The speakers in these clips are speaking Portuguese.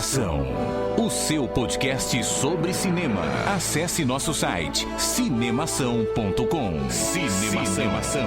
Cinemação, o seu podcast sobre cinema. Acesse nosso site cinemação.com. Cinemação.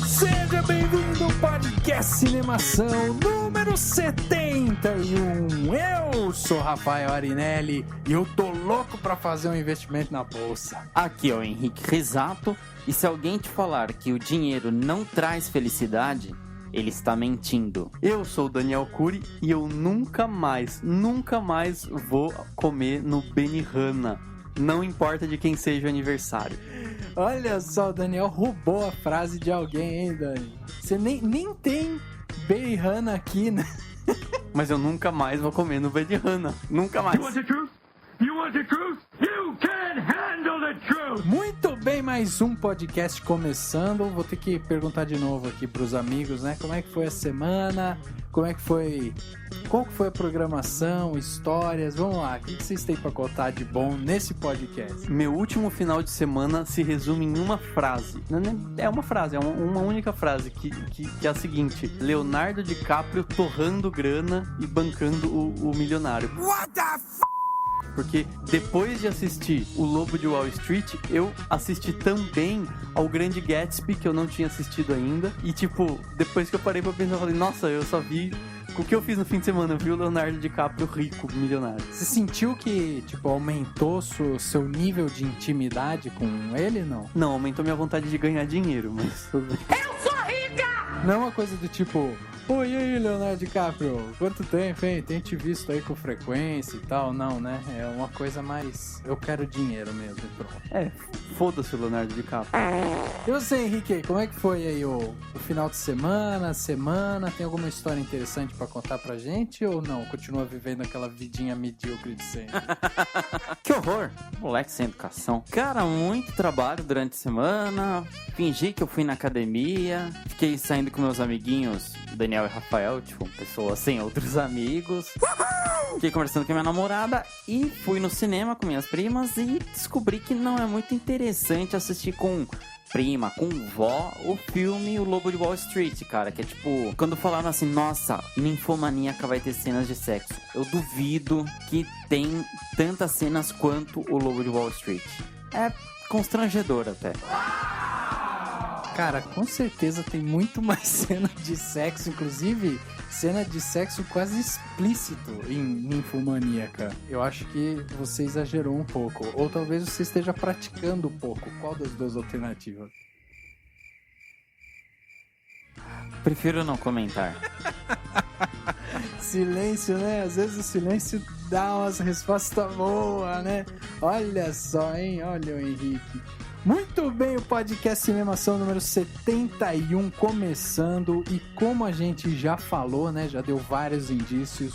Seja bem-vindo ao podcast Cinemação número 71. Eu sou Rafael Arinelli e eu tô louco pra fazer um investimento na bolsa. Aqui é o Henrique Risato, e se alguém te falar que o dinheiro não traz felicidade, ele está mentindo. Eu sou o Daniel Cury e eu nunca mais vou comer no Benihana. Não importa de quem seja o aniversário. Olha só, o Daniel roubou a frase de alguém, hein, Dani? Você nem tem Benihana aqui, né? Mas eu nunca mais vou comer no Benihana. Nunca mais. You want the truth? You want the truth? You can handle the truth! Muito bem, mais um podcast começando. Vou ter que perguntar de novo aqui pros amigos, né? Como é que foi a semana? Como é que foi? Qual que foi a programação? Histórias? Vamos lá, o que vocês têm pra contar de bom nesse podcast? Meu último final de semana se resume em uma frase. É uma frase, é uma única frase que é a seguinte: Leonardo DiCaprio torrando grana e bancando o milionário. What the f***? Porque depois de assistir O Lobo de Wall Street, eu assisti também ao Grande Gatsby, que eu não tinha assistido ainda. E tipo, depois que eu parei pra pensar, eu falei, nossa, eu só vi... O que eu fiz no fim de semana? Eu vi o Leonardo DiCaprio rico, milionário. Você sentiu que, tipo, aumentou seu nível de intimidade com ele, não? Não, aumentou minha vontade de ganhar dinheiro, mas tudo bem. Não é uma coisa do tipo... Pô, e aí, Leonardo DiCaprio? Quanto tempo, hein? Tem te visto aí com frequência e tal? Não, né? É uma coisa mais... Eu quero dinheiro mesmo e pronto. É, foda-se o Leonardo DiCaprio. E você, Henrique, como é que foi aí o final de semana, Tem alguma história interessante pra contar pra gente ou não? Continua vivendo aquela vidinha medíocre de sempre? Que horror! Moleque sem educação. Cara, muito trabalho durante a semana. Fingi que eu fui na academia. Fiquei saindo com meus amiguinhos, Daniel e Rafael, tipo, pessoas sem outros amigos. Fiquei conversando com a minha namorada e fui no cinema com minhas primas e descobri que não é muito interessante assistir com prima, com vó, o filme O Lobo de Wall Street, cara, que é tipo, quando falaram assim, nossa, Ninfomaníaca vai ter cenas de sexo, eu duvido que tem tantas cenas quanto O Lobo de Wall Street. É constrangedor até. Cara, com certeza tem muito mais cena de sexo, inclusive cena de sexo quase explícito em Ninfomaníaca. Eu acho que você exagerou um pouco, ou talvez você esteja praticando um pouco. Qual das duas alternativas? Prefiro não comentar. Silêncio, né? Às vezes o silêncio dá umas respostas boas, né? Olha só, hein? Olha o Henrique. Muito bem, o podcast Cinemação número 71 começando, e como a gente já falou, né, já deu vários indícios,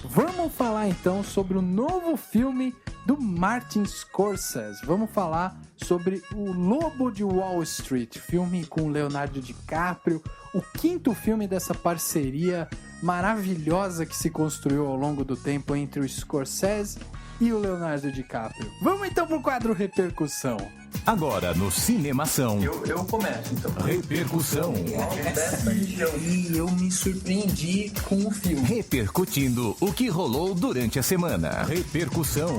vamos falar então sobre o novo filme do Martin Scorsese. Vamos falar sobre O Lobo de Wall Street, filme com Leonardo DiCaprio, o quinto filme dessa parceria maravilhosa que se construiu ao longo do tempo entre o Scorsese e o Leonardo DiCaprio. Vamos então pro quadro Repercussão. Agora no Cinemação. Eu começo, então. Repercussão. E eu me surpreendi com o filme. Repercutindo o que rolou durante a semana. Repercussão.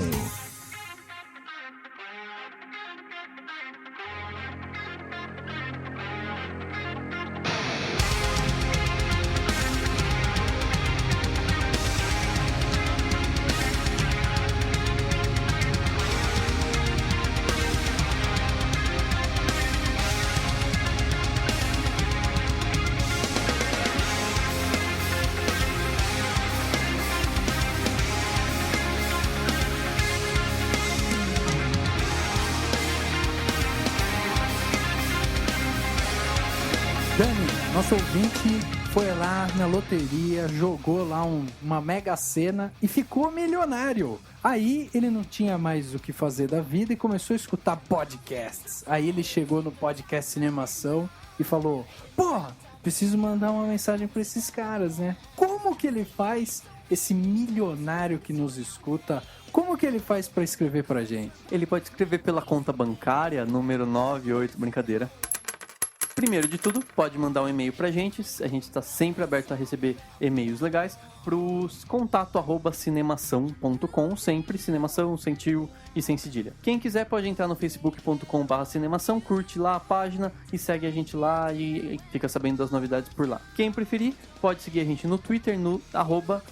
Dani, nosso ouvinte foi lá na loteria, jogou lá uma mega sena e ficou milionário. Aí ele não tinha mais o que fazer da vida e começou a escutar podcasts. Aí ele chegou no podcast Cinemação e falou: porra, preciso mandar uma mensagem pra esses caras, né? Como que ele faz, esse milionário que nos escuta, como que ele faz pra escrever pra gente? Ele pode escrever pela conta bancária, número 98, brincadeira. Primeiro de tudo, pode mandar um e-mail pra gente. A gente tá sempre aberto a receber e-mails legais pros contato@cinemação.com, sempre cinemação, sem tio e sem cedilha. Quem quiser pode entrar no facebook.com/cinemação, curte lá a página e segue a gente lá e fica sabendo das novidades por lá. Quem preferir, pode seguir a gente no Twitter, no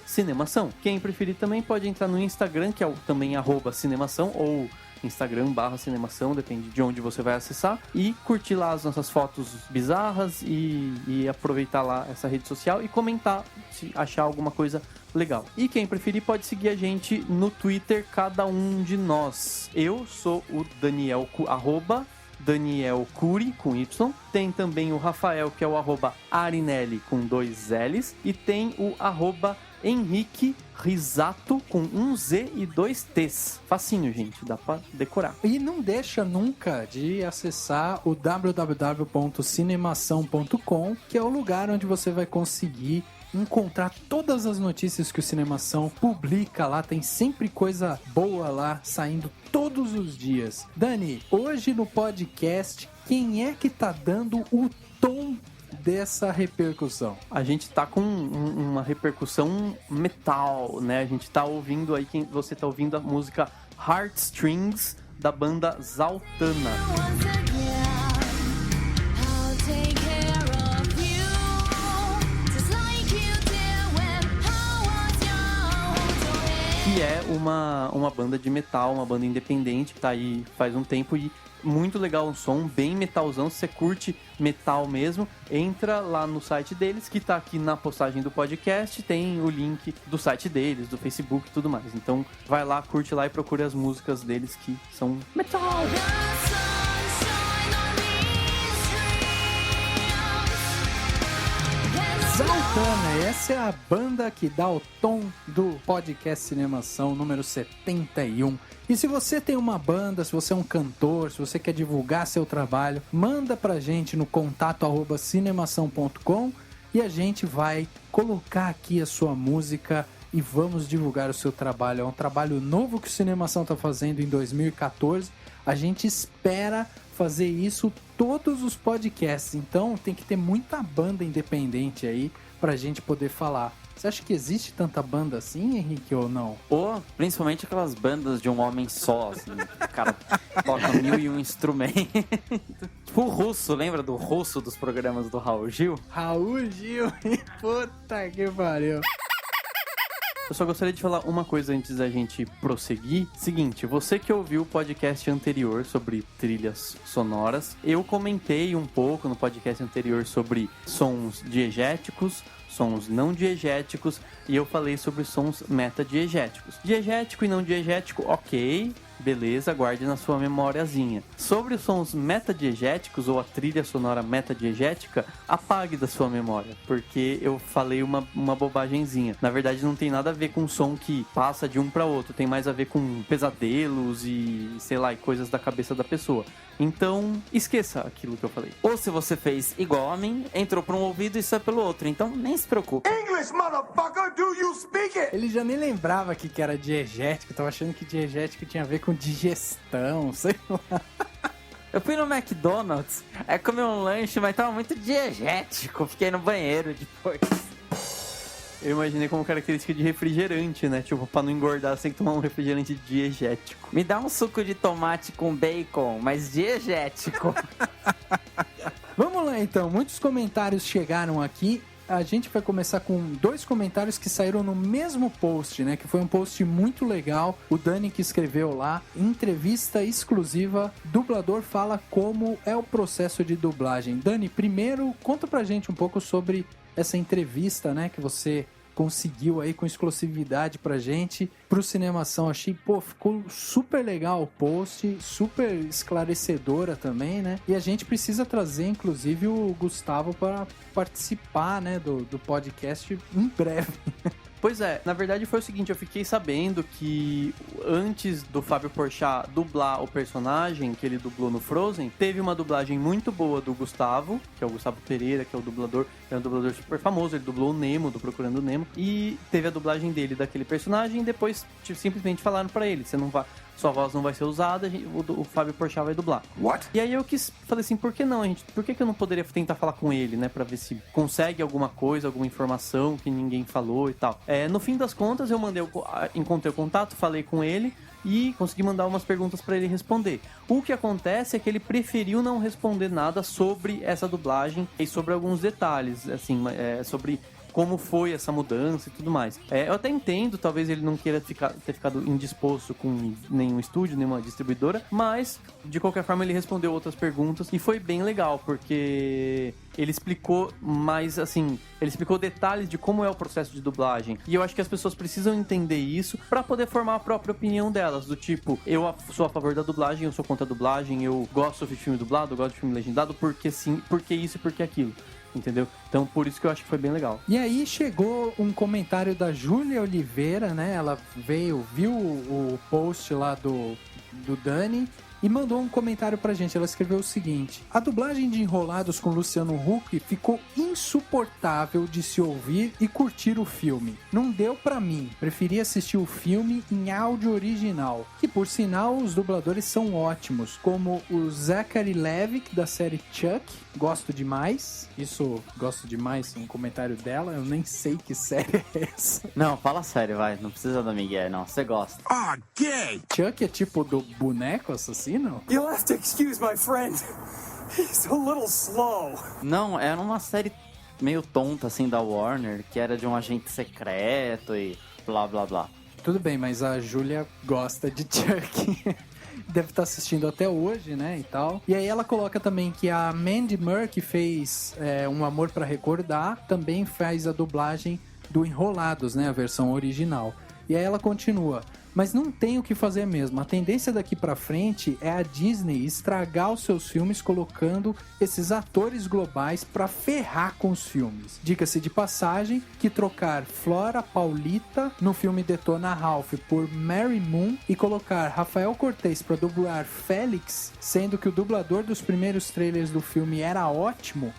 @cinemação. Quem preferir também pode entrar no Instagram, que é o também @cinemação, ou Instagram/cinemação, depende de onde você vai acessar, e curtir lá as nossas fotos bizarras e aproveitar lá essa rede social e comentar se achar alguma coisa legal. E quem preferir pode seguir a gente no Twitter, cada um de nós. Eu sou o Daniel, Daniel Curi, com Y. Tem também o Rafael, que é o @Arinelli, com 2 L's. E tem o Henrique Risato, com 1 Z e 2 T's. Facinho, gente, dá pra decorar. E não deixa nunca de acessar o www.cinemação.com, que é o lugar onde você vai conseguir encontrar todas as notícias que o Cinemação publica lá. Tem sempre coisa boa lá, saindo todos os dias. Dani, hoje no podcast, quem é que tá dando o tom dessa repercussão? A gente tá com uma repercussão metal, né? A gente tá ouvindo aí, você tá ouvindo a música Heartstrings, da banda Zautana. Que é uma banda de metal, uma banda independente, que tá aí faz um tempo e muito legal, um som bem metalzão. Se você curte metal mesmo, entra lá no site deles, que tá aqui na postagem do podcast, tem o link do site deles, do Facebook e tudo mais. Então vai lá, curte lá e procure as músicas deles que são metal. Zautana, essa é a banda que dá o tom do podcast Cinemação número 71. E se você tem uma banda, se você é um cantor, se você quer divulgar seu trabalho, manda pra gente no contato@cinemação.com e a gente vai colocar aqui a sua música e vamos divulgar o seu trabalho. É um trabalho novo que o Cinemação tá fazendo em 2014. A gente espera fazer isso todos os podcasts, então tem que ter muita banda independente aí pra gente poder falar. Você acha que existe tanta banda assim, Henrique, ou não? Ou principalmente aquelas bandas de um homem só, assim, o cara toca 1001 instrumentos. Tipo o Russo, lembra do Russo dos programas do Raul Gil? Raul Gil, puta que pariu. Eu só gostaria de falar uma coisa antes da gente prosseguir. Seguinte, você que ouviu o podcast anterior sobre trilhas sonoras, eu comentei um pouco no podcast anterior sobre sons diegéticos, sons não diegéticos, e eu falei sobre sons metadiegéticos. Diegético e não diegético, ok, beleza, guarde na sua memóriazinha. Sobre os sons metadiegéticos, ou a trilha sonora metadiegética, apague da sua memória, porque eu falei uma bobagemzinha. Na verdade, não tem nada a ver com som que passa de um para outro, tem mais a ver com pesadelos e, sei lá, e coisas da cabeça da pessoa. Então, esqueça aquilo que eu falei. Ou se você fez igual a mim, entrou por um ouvido e saiu pelo outro, então nem se preocupe. English, motherfucker, do you speak it? Ele já nem lembrava que era diegético, tava achando que diegético tinha a ver com digestão, sei lá. Eu fui no McDonald's, aí comi um lanche, mas tava muito diegético, fiquei no banheiro depois. Eu imaginei como característica de refrigerante, né? Tipo, pra não engordar, você tem que tomar um refrigerante diegético. Me dá um suco de tomate com bacon, mas diegético. Vamos lá então, muitos comentários chegaram aqui. A gente vai começar com 2 comentários que saíram no mesmo post, né? Que foi um post muito legal. O Dani que escreveu lá, entrevista exclusiva, dublador fala como é o processo de dublagem. Dani, primeiro conta pra gente um pouco sobre essa entrevista, né? Que você conseguiu aí com exclusividade pra gente, pro Cinemação. Achei, pô, ficou super legal o post, super esclarecedora também, né? E a gente precisa trazer, inclusive, o Gustavo para participar, né, do podcast em breve. Pois é, na verdade foi o seguinte, eu fiquei sabendo que antes do Fábio Porchat dublar o personagem que ele dublou no Frozen, teve uma dublagem muito boa do Gustavo, que é o Gustavo Pereira, que é o dublador, é um dublador super famoso, ele dublou o Nemo, do Procurando o Nemo, e teve a dublagem dele daquele personagem, e depois simplesmente falaram pra ele, sua voz não vai ser usada, o Fábio Porchat vai dublar. What? E aí eu falei assim, por que não, gente? Por que eu não poderia tentar falar com ele, né? Pra ver se consegue alguma coisa, alguma informação que ninguém falou e tal. No fim das contas, eu encontrei o contato, falei com ele e consegui mandar umas perguntas pra ele responder. O que acontece é que ele preferiu não responder nada sobre essa dublagem e sobre alguns detalhes, assim, sobre como foi essa mudança e tudo mais. Eu até entendo, talvez ele não queira ter ficado indisposto com nenhum estúdio, nenhuma distribuidora, mas, de qualquer forma, ele respondeu outras perguntas e foi bem legal, porque ele explicou mais, assim, ele explicou detalhes de como é o processo de dublagem. E eu acho que as pessoas precisam entender isso pra poder formar a própria opinião delas, do tipo, eu sou a favor da dublagem, eu sou contra a dublagem, eu gosto de filme dublado, eu gosto de filme legendado, porque sim, porque isso e porque aquilo. Entendeu? Então, por isso que eu acho que foi bem legal. E aí chegou um comentário da Júlia Oliveira, né? Ela viu o post lá do Dani e mandou um comentário pra gente. Ela escreveu o seguinte: a dublagem de Enrolados com Luciano Huck ficou insuportável de se ouvir e curtir o filme. Não deu pra mim. Preferi assistir o filme em áudio original. Que, por sinal, os dubladores são ótimos, como o Zachary Levick, da série Chuck. Gosto demais. Isso, gosto demais, um comentário dela. Eu nem sei que série é essa. Não, fala sério, vai. Não precisa da Miguel, não. Você gosta. Ah, gay! Chuck é tipo do boneco assassino? You'll have to excuse my friend. He's a little slow. Não, era uma série meio tonta, assim, da Warner, que era de um agente secreto e blá, blá, blá. Tudo bem, mas a Júlia gosta de Chuck. Deve estar assistindo até hoje, né, e tal. E aí ela coloca também que a Mandy Moore, que fez Um Amor Pra Recordar, também faz a dublagem do Enrolados, né, a versão original. E aí ela continua: mas não tem o que fazer mesmo. A tendência daqui pra frente é a Disney estragar os seus filmes colocando esses atores globais pra ferrar com os filmes. Diga-se de passagem que trocar Flora Paulita no filme Detona Ralph por Mary Moon e colocar Rafael Cortez pra dublar Félix, sendo que o dublador dos primeiros trailers do filme era ótimo.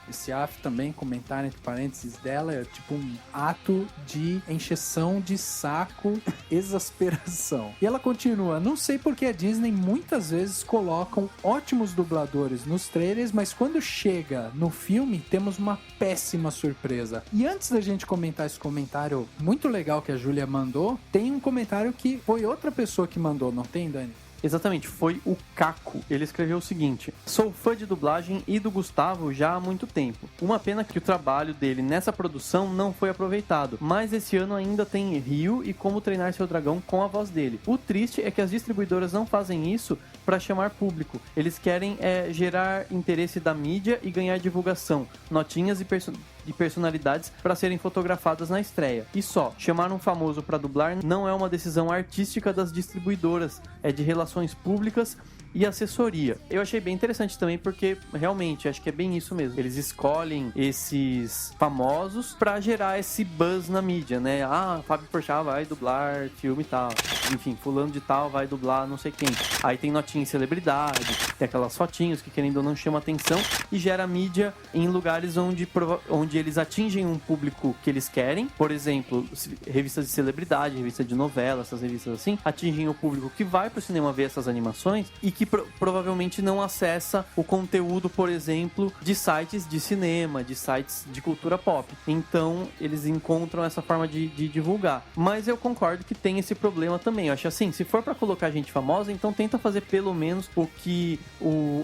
Esse AF também, comentário entre parênteses dela, é tipo um ato de encheção de saco, exasperação. E ela continua: não sei porque a Disney muitas vezes colocam ótimos dubladores nos trailers, mas quando chega no filme, temos uma péssima surpresa. E antes da gente comentar esse comentário muito legal que a Júlia mandou, tem um comentário que foi outra pessoa que mandou, não tem, Dani? Exatamente, foi o Caco. Ele escreveu o seguinte: sou fã de dublagem e do Gustavo já há muito tempo. Uma pena que o trabalho dele nessa produção não foi aproveitado, mas esse ano ainda tem Rio e Como Treinar Seu Dragão com a voz dele. O triste é que as distribuidoras não fazem isso para chamar público. Eles querem gerar interesse da mídia e ganhar divulgação, notinhas e personalidades para serem fotografadas na estreia. E só, chamar um famoso para dublar não é uma decisão artística das distribuidoras, é de relações públicas e assessoria. Eu achei bem interessante também porque realmente acho que é bem isso mesmo. Eles escolhem esses famosos para gerar esse buzz na mídia, né? Fábio Porchat vai dublar filme e tal. Enfim, fulano de tal vai dublar não sei quem. Aí tem notinha em celebridade, tem aquelas fotinhos que querendo ou não chama atenção e gera mídia em lugares onde eles atingem um público que eles querem. Por exemplo, revistas de celebridade, revista de novela, essas revistas assim, atingem o público que vai pro cinema ver essas animações e que provavelmente não acessa o conteúdo, por exemplo, de sites de cinema, de sites de cultura pop. Então, eles encontram essa forma de divulgar. Mas eu concordo que tem esse problema também. Eu acho assim, se for pra colocar gente famosa, então tenta fazer pelo menos o que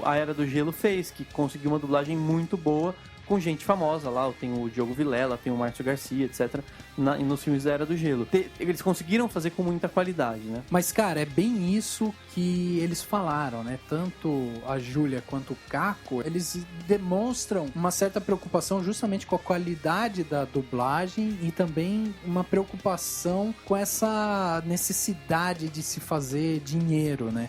a Era do Gelo fez, que conseguiu uma dublagem muito boa com gente famosa lá. Tem o Diogo Vilela, tem o Márcio Garcia, etc. Nos filmes da Era do Gelo. Eles conseguiram fazer com muita qualidade, né? Mas, cara, é bem isso que eles falaram, né? Tanto a Júlia quanto o Caco, eles demonstram uma certa preocupação justamente com a qualidade da dublagem e também uma preocupação com essa necessidade de se fazer dinheiro, né?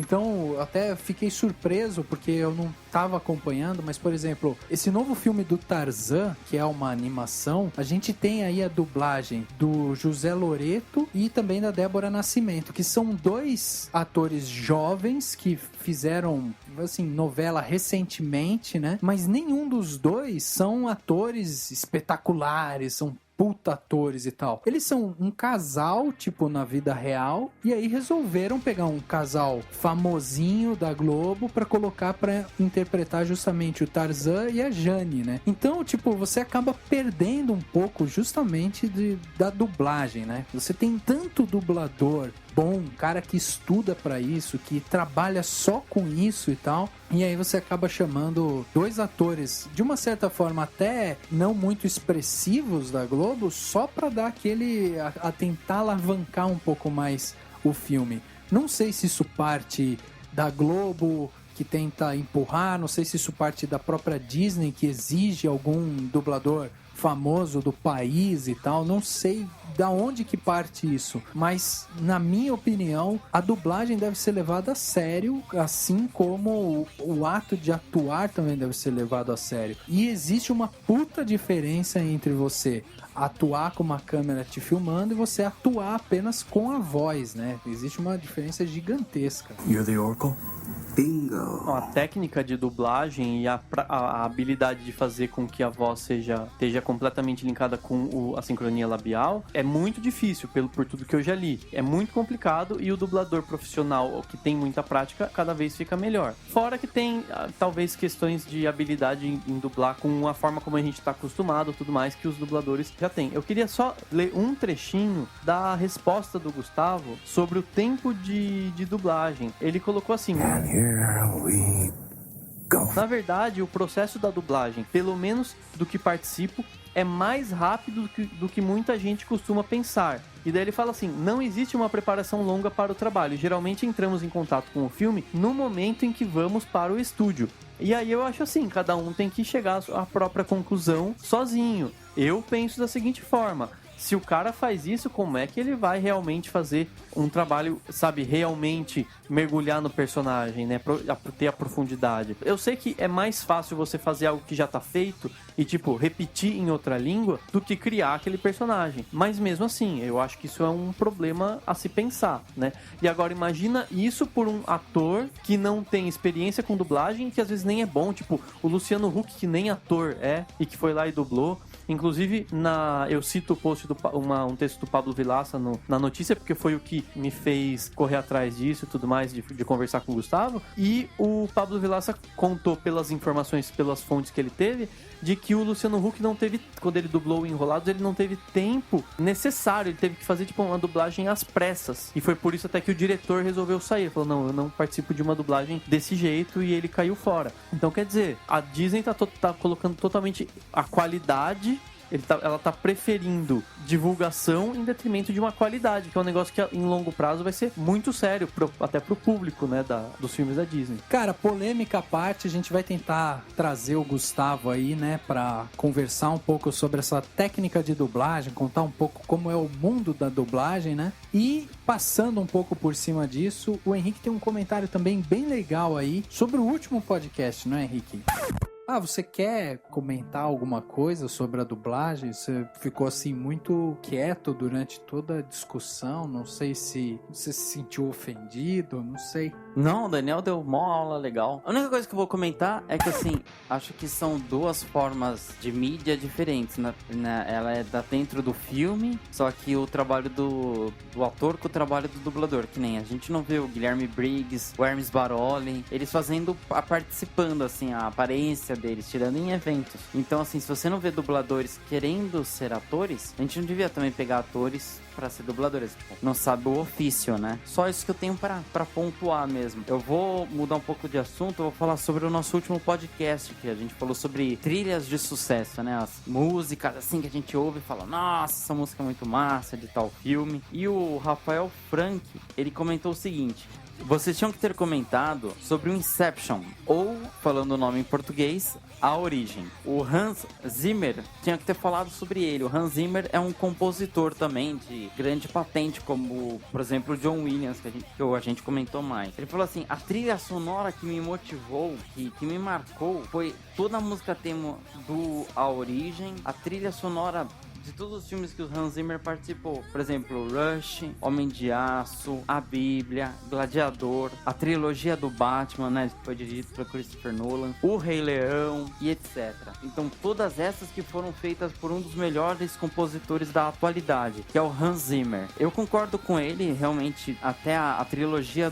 Então, até fiquei surpreso, porque eu não tava acompanhando, mas, por exemplo, esse novo filme do Tarzan, que é uma animação, a gente tem aí a dublagem do José Loreto e também da Débora Nascimento, que são 2 atores jovens que fizeram, assim, novela recentemente, né? Mas nenhum dos 2 são atores espetaculares, são puta atores e tal. Eles são um casal, tipo, na vida real, e aí resolveram pegar um casal famosinho da Globo pra colocar pra interpretar justamente o Tarzan e a Jane, né? Então, tipo, você acaba perdendo um pouco justamente da dublagem, né? Você tem tanto dublador bom, cara que estuda pra isso, que trabalha só com isso e tal, e aí você acaba chamando 2 atores, de uma certa forma até não muito expressivos da Globo, só pra dar aquele, a tentar alavancar um pouco mais o filme. Não sei se isso parte da Globo, que tenta empurrar, não sei se isso parte da própria Disney, que exige algum dublador famoso do país e tal, não sei da onde que parte isso, mas na minha opinião a dublagem deve ser levada a sério, assim como o ato de atuar também deve ser levado a sério, e existe uma puta diferença entre você atuar com uma câmera te filmando e você atuar apenas com a voz, né? Existe uma diferença gigantesca. You're the Oracle? Bingo. A técnica de dublagem e a habilidade de fazer com que a voz esteja completamente linkada com a sincronia labial é muito difícil, por tudo que eu já li. É muito complicado e o dublador profissional que tem muita prática cada vez fica melhor. Fora que tem, talvez, questões de habilidade em dublar com a forma como a gente está acostumado, tudo mais, que os dubladores já têm. Eu queria só ler um trechinho da resposta do Gustavo sobre o tempo de dublagem. Ele colocou assim: na verdade, o processo da dublagem, pelo menos do que participo, é mais rápido do que muita gente costuma pensar. E daí ele fala assim: não existe uma preparação longa para o trabalho. Geralmente entramos em contato com o filme no momento em que vamos para o estúdio. E aí eu acho assim, cada um tem que chegar à própria conclusão sozinho. Eu penso da seguinte forma: se o cara faz isso, como é que ele vai realmente fazer um trabalho, sabe, realmente mergulhar no personagem, né, ter a profundidade? Eu sei que é mais fácil você fazer algo que já tá feito e, tipo, repetir em outra língua do que criar aquele personagem. Mas mesmo assim, eu acho que isso é um problema a se pensar, né? E agora imagina isso por um ator que não tem experiência com dublagem e que às vezes nem é bom, tipo o Luciano Huck, que nem ator é e que foi lá e dublou. Inclusive, eu cito o post um texto do Pablo Vilaça na notícia, porque foi o que me fez correr atrás disso e tudo mais, de conversar com o Gustavo. E o Pablo Vilaça contou pelas informações, pelas fontes que ele teve, de que o Luciano Huck não teve, quando ele dublou o Enrolados, ele não teve tempo necessário, ele teve que fazer tipo uma dublagem às pressas. E foi por isso até que o diretor resolveu sair. Ele falou: não, eu não participo de uma dublagem desse jeito, e ele caiu fora. Então, quer dizer, a Disney tá colocando totalmente a qualidade. Ela tá preferindo divulgação em detrimento de uma qualidade, que é um negócio que em longo prazo vai ser muito sério, até pro público, né, dos filmes da Disney. Cara, polêmica à parte, a gente vai tentar trazer o Gustavo aí, né, pra conversar um pouco sobre essa técnica de dublagem, contar um pouco como é o mundo da dublagem, né? E passando um pouco por cima disso, o Henrique tem um comentário também bem legal aí sobre o último podcast, não é, Henrique? Você quer comentar alguma coisa sobre a dublagem? Você ficou assim muito quieto durante toda a discussão, não sei se você se sentiu ofendido, não sei. Não, o Daniel deu uma aula legal. A única coisa que eu vou comentar é que, assim, acho que são 2 formas de mídia diferentes, né? Ela é dentro do filme, só que o trabalho do ator com o trabalho do dublador, que nem a gente não vê o Guilherme Briggs, o Hermes Baroli, eles participando, assim, a aparência deles, tirando em eventos. Então, assim, se você não vê dubladores querendo ser atores, a gente não devia também pegar atores pra ser dubladores. Não sabe o ofício, né? Só isso que eu tenho pra pontuar mesmo. Eu vou mudar um pouco de assunto, eu vou falar sobre o nosso último podcast, que a gente falou sobre trilhas de sucesso, né? As músicas, assim, que a gente ouve e fala: nossa, essa música é muito massa, de tal filme. E o Rafael Frank, ele comentou o seguinte: vocês tinham que ter comentado sobre o Inception, ou, falando o nome em português, A Origem. O Hans Zimmer tinha que ter falado sobre ele. O Hans Zimmer é um compositor também de grande patente, como, por exemplo, o John Williams, que a gente comentou mais. Ele falou assim, a trilha sonora que me motivou, que me marcou, foi toda a música tema do A Origem, a trilha sonora de todos os filmes que o Hans Zimmer participou. Por exemplo, Rush, Homem de Aço, A Bíblia, Gladiador, a trilogia do Batman, né, que foi dirigido por Christopher Nolan, O Rei Leão e etc. Então, todas essas que foram feitas por um dos melhores compositores da atualidade, que é o Hans Zimmer. Eu concordo com ele, realmente, até a trilogia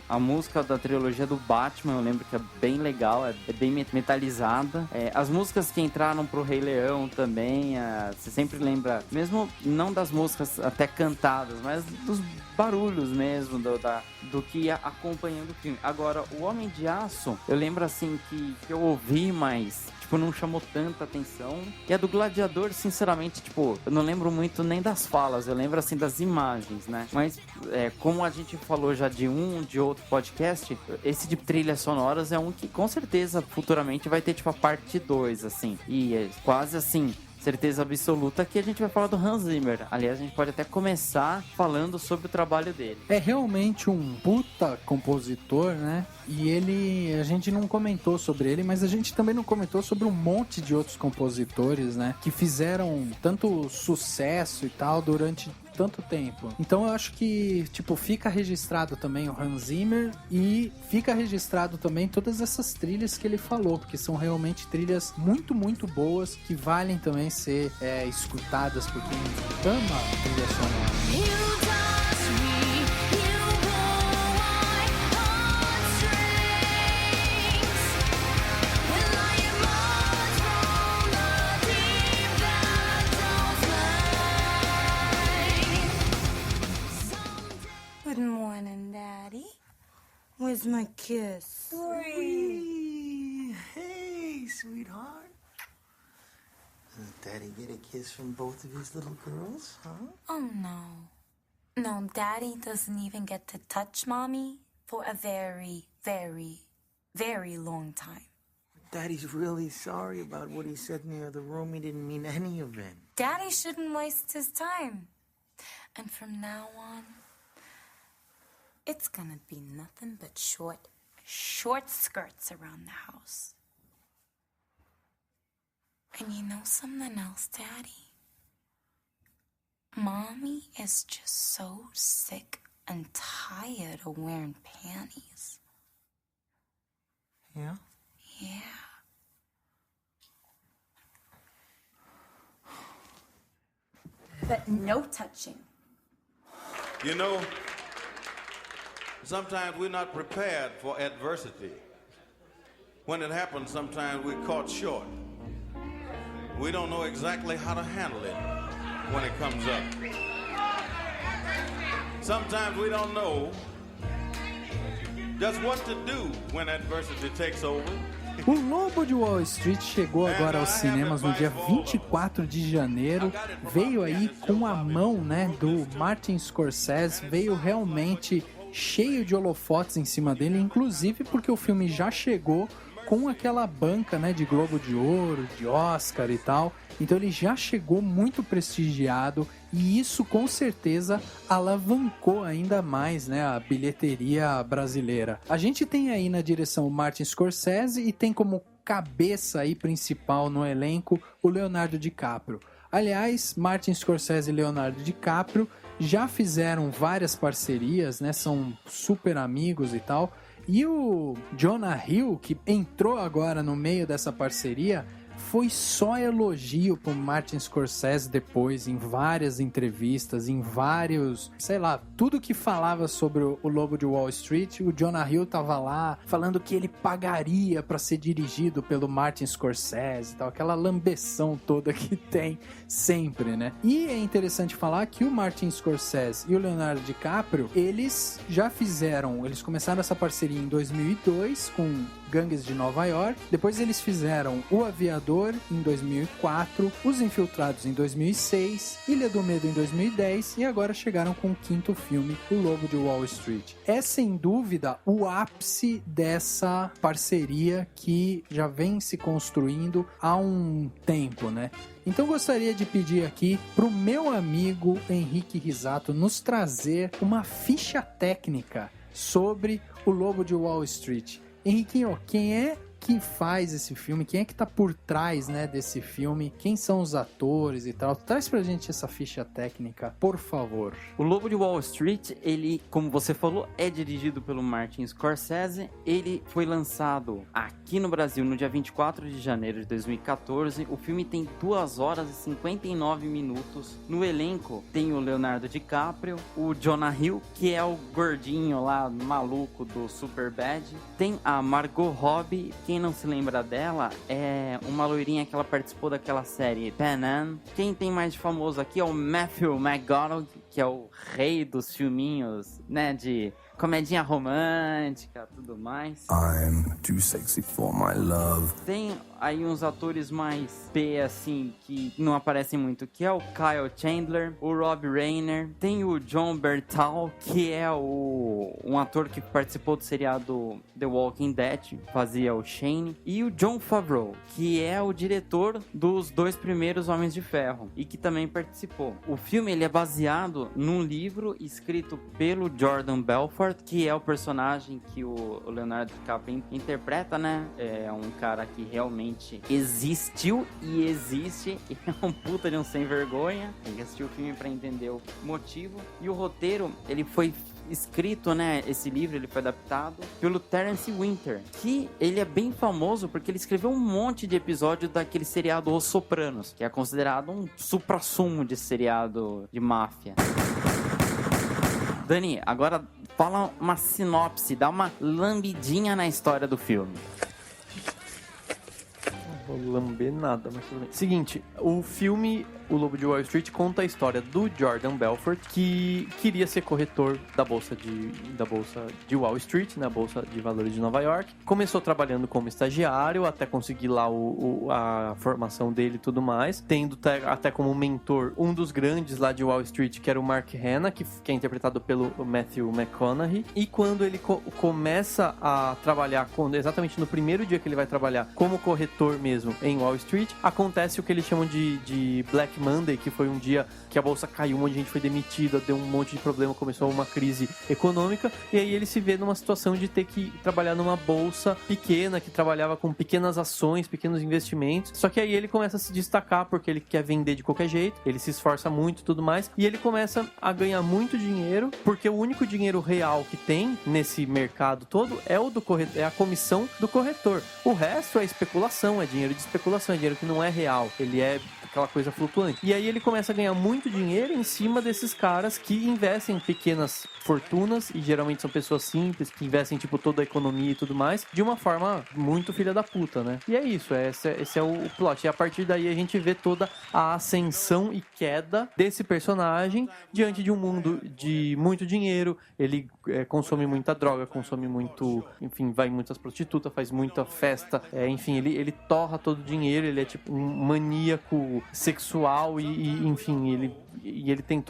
a música da trilogia do Batman, eu lembro que é bem legal, é bem metalizada. As músicas que entraram pro Rei Leão também, você sempre lembra, mesmo não das músicas até cantadas, mas dos barulhos mesmo, do que ia acompanhando o filme. Agora, o Homem de Aço, eu lembro assim que eu ouvi, mas tipo, não chamou tanta atenção. E a do Gladiador, sinceramente, tipo, eu não lembro muito nem das falas, eu lembro assim das imagens, né? Mas como a gente falou já de outro podcast, esse de trilhas sonoras é um que com certeza futuramente vai ter tipo a parte 2, assim. E é quase assim, certeza absoluta que a gente vai falar do Hans Zimmer. Aliás, a gente pode até começar falando sobre o trabalho dele. É realmente um puta compositor, né? E a gente não comentou sobre ele, mas a gente também não comentou sobre um monte de outros compositores, né? Que fizeram tanto sucesso e tal durante tanto tempo. Então eu acho que, tipo, fica registrado também o Hans Zimmer e fica registrado também todas essas trilhas que ele falou, porque são realmente trilhas muito, muito boas, que valem também ser escutadas por quem ama a trilha sonora. Good morning, Daddy. Where's my kiss? Hey, sweetheart. Does Daddy get a kiss from both of his little girls, huh? Oh, no. No, Daddy doesn't even get to touch Mommy for a very, very, very long time. Daddy's really sorry about what he said in the other room. He didn't mean any of it. Daddy shouldn't waste his time. And from now on, it's gonna be nothing but short skirts around the house. And you know something else, Daddy? Mommy is just so sick and tired of wearing panties. Yeah? Yeah. But no touching. You know, sometimes we're not prepared for adversity. When it happens, sometimes we're caught short. We don't know exactly how to handle it when it comes up. Sometimes we don't know just what to do when adversity takes over. O Lobo de Wall Street chegou agora aos cinemas no dia 24 de janeiro, veio aí com a mão, né, do Martin Scorsese, veio realmente cheio de holofotes em cima dele, inclusive porque o filme já chegou com aquela banca, né, de Globo de Ouro, de Oscar e tal. Então ele já chegou muito prestigiado e isso com certeza alavancou ainda mais, né, a bilheteria brasileira. A gente tem aí na direção o Martin Scorsese e tem como cabeça aí principal no elenco o Leonardo DiCaprio. Aliás, Martin Scorsese e Leonardo DiCaprio já fizeram várias parcerias, né, são super amigos e tal. E o Jonah Hill, que entrou agora no meio dessa parceria, foi só elogio pro Martin Scorsese depois, em várias entrevistas, em vários, sei lá, tudo que falava sobre o Lobo de Wall Street, o Jonah Hill tava lá falando que ele pagaria pra ser dirigido pelo Martin Scorsese e tal, aquela lambeção toda que tem sempre, né? E é interessante falar que o Martin Scorsese e o Leonardo DiCaprio, eles já fizeram, eles começaram essa parceria em 2002 com Gangues de Nova York. Depois eles fizeram O Aviador em 2004, Os Infiltrados em 2006, Ilha do Medo em 2010 e agora chegaram com o quinto filme, O Lobo de Wall Street. É sem dúvida o ápice dessa parceria que já vem se construindo há um tempo, né? Então gostaria de pedir aqui pro meu amigo Henrique Risato nos trazer uma ficha técnica sobre O Lobo de Wall Street. Henriquinho, quem é que faz esse filme? Quem é que tá por trás, né, desse filme? Quem são os atores e tal? Traz pra gente essa ficha técnica, por favor. O Lobo de Wall Street, ele, como você falou, é dirigido pelo Martin Scorsese. Ele foi lançado aqui no Brasil no dia 24 de janeiro de 2014. O filme tem 2 horas e 59 minutos. No elenco tem o Leonardo DiCaprio, o Jonah Hill, que é o gordinho lá, maluco do Superbad. Tem a Margot Robbie. Quem não se lembra dela é uma loirinha que ela participou daquela série Pan Am. Quem tem mais de famoso aqui é o Matthew McConaughey, que é o rei dos filminhos, né, de comedinha romântica, tudo mais. I'm too sexy for my love. Tem aí uns atores mais P, assim, que não aparecem muito, que é o Kyle Chandler, o Rob Reiner, tem o John Bertal, que é um ator que participou do seriado The Walking Dead, fazia o Shane, e o Jon Favreau, que é o diretor dos 2 primeiros Homens de Ferro, e que também participou. O filme, ele é baseado num livro escrito pelo Jordan Belfort, que é o personagem que o Leonardo DiCaprio interpreta, né? É um cara que realmente existiu e existe, e é um puta de um sem vergonha. Tem que assistir o filme pra entender o motivo. E o roteiro, ele foi escrito, né? Esse livro, ele foi adaptado pelo Terence Winter, que ele é bem famoso porque ele escreveu um monte de episódios daquele seriado Os Sopranos, que é considerado um suprassumo de seriado de máfia. Dani, agora fala uma sinopse, dá uma lambidinha na história do filme. Não vou lamber nada, mas tudo bem. Seguinte, o filme O Lobo de Wall Street conta a história do Jordan Belfort, que queria ser corretor da bolsa de Wall Street, na bolsa de valores de Nova York. Começou trabalhando como estagiário até conseguir lá a formação dele e tudo mais, tendo até como mentor um dos grandes lá de Wall Street, que era o Mark Hanna, que é interpretado pelo Matthew McConaughey. E quando ele começa a trabalhar, exatamente no primeiro dia que ele vai trabalhar como corretor mesmo em Wall Street, acontece o que eles chamam de Black Monday, que foi um dia que a bolsa caiu, um monte de gente foi demitida, deu um monte de problema, começou uma crise econômica, e aí ele se vê numa situação de ter que trabalhar numa bolsa pequena, que trabalhava com pequenas ações, pequenos investimentos, só que aí ele começa a se destacar porque ele quer vender de qualquer jeito, ele se esforça muito e tudo mais, e ele começa a ganhar muito dinheiro, porque o único dinheiro real que tem nesse mercado todo é o do corretor, é a comissão do corretor. O resto é especulação, é dinheiro de especulação, é dinheiro que não é real, ele é aquela coisa flutuante. E aí ele começa a ganhar muito dinheiro em cima desses caras que investem em pequenas fortunas, e geralmente são pessoas simples, que investem, tipo, toda a economia e tudo mais, de uma forma muito filha da puta, né? E é isso, esse é o plot. E a partir daí a gente vê toda a ascensão e queda desse personagem diante de um mundo de muito dinheiro. Ele consome muita droga, consome muito, enfim, vai em muitas prostitutas, faz muita festa, enfim, ele torra todo o dinheiro, ele é tipo um maníaco sexual e enfim, ele tem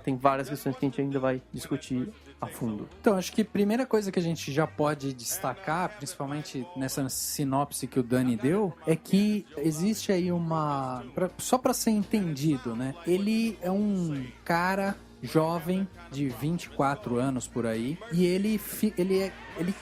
tem várias questões que a gente ainda vai discutir a fundo. Então, acho que a primeira coisa que a gente já pode destacar, principalmente nessa sinopse que o Dani deu, é que existe aí só para ser entendido, né? Ele é um cara jovem de 24 anos por aí, e ele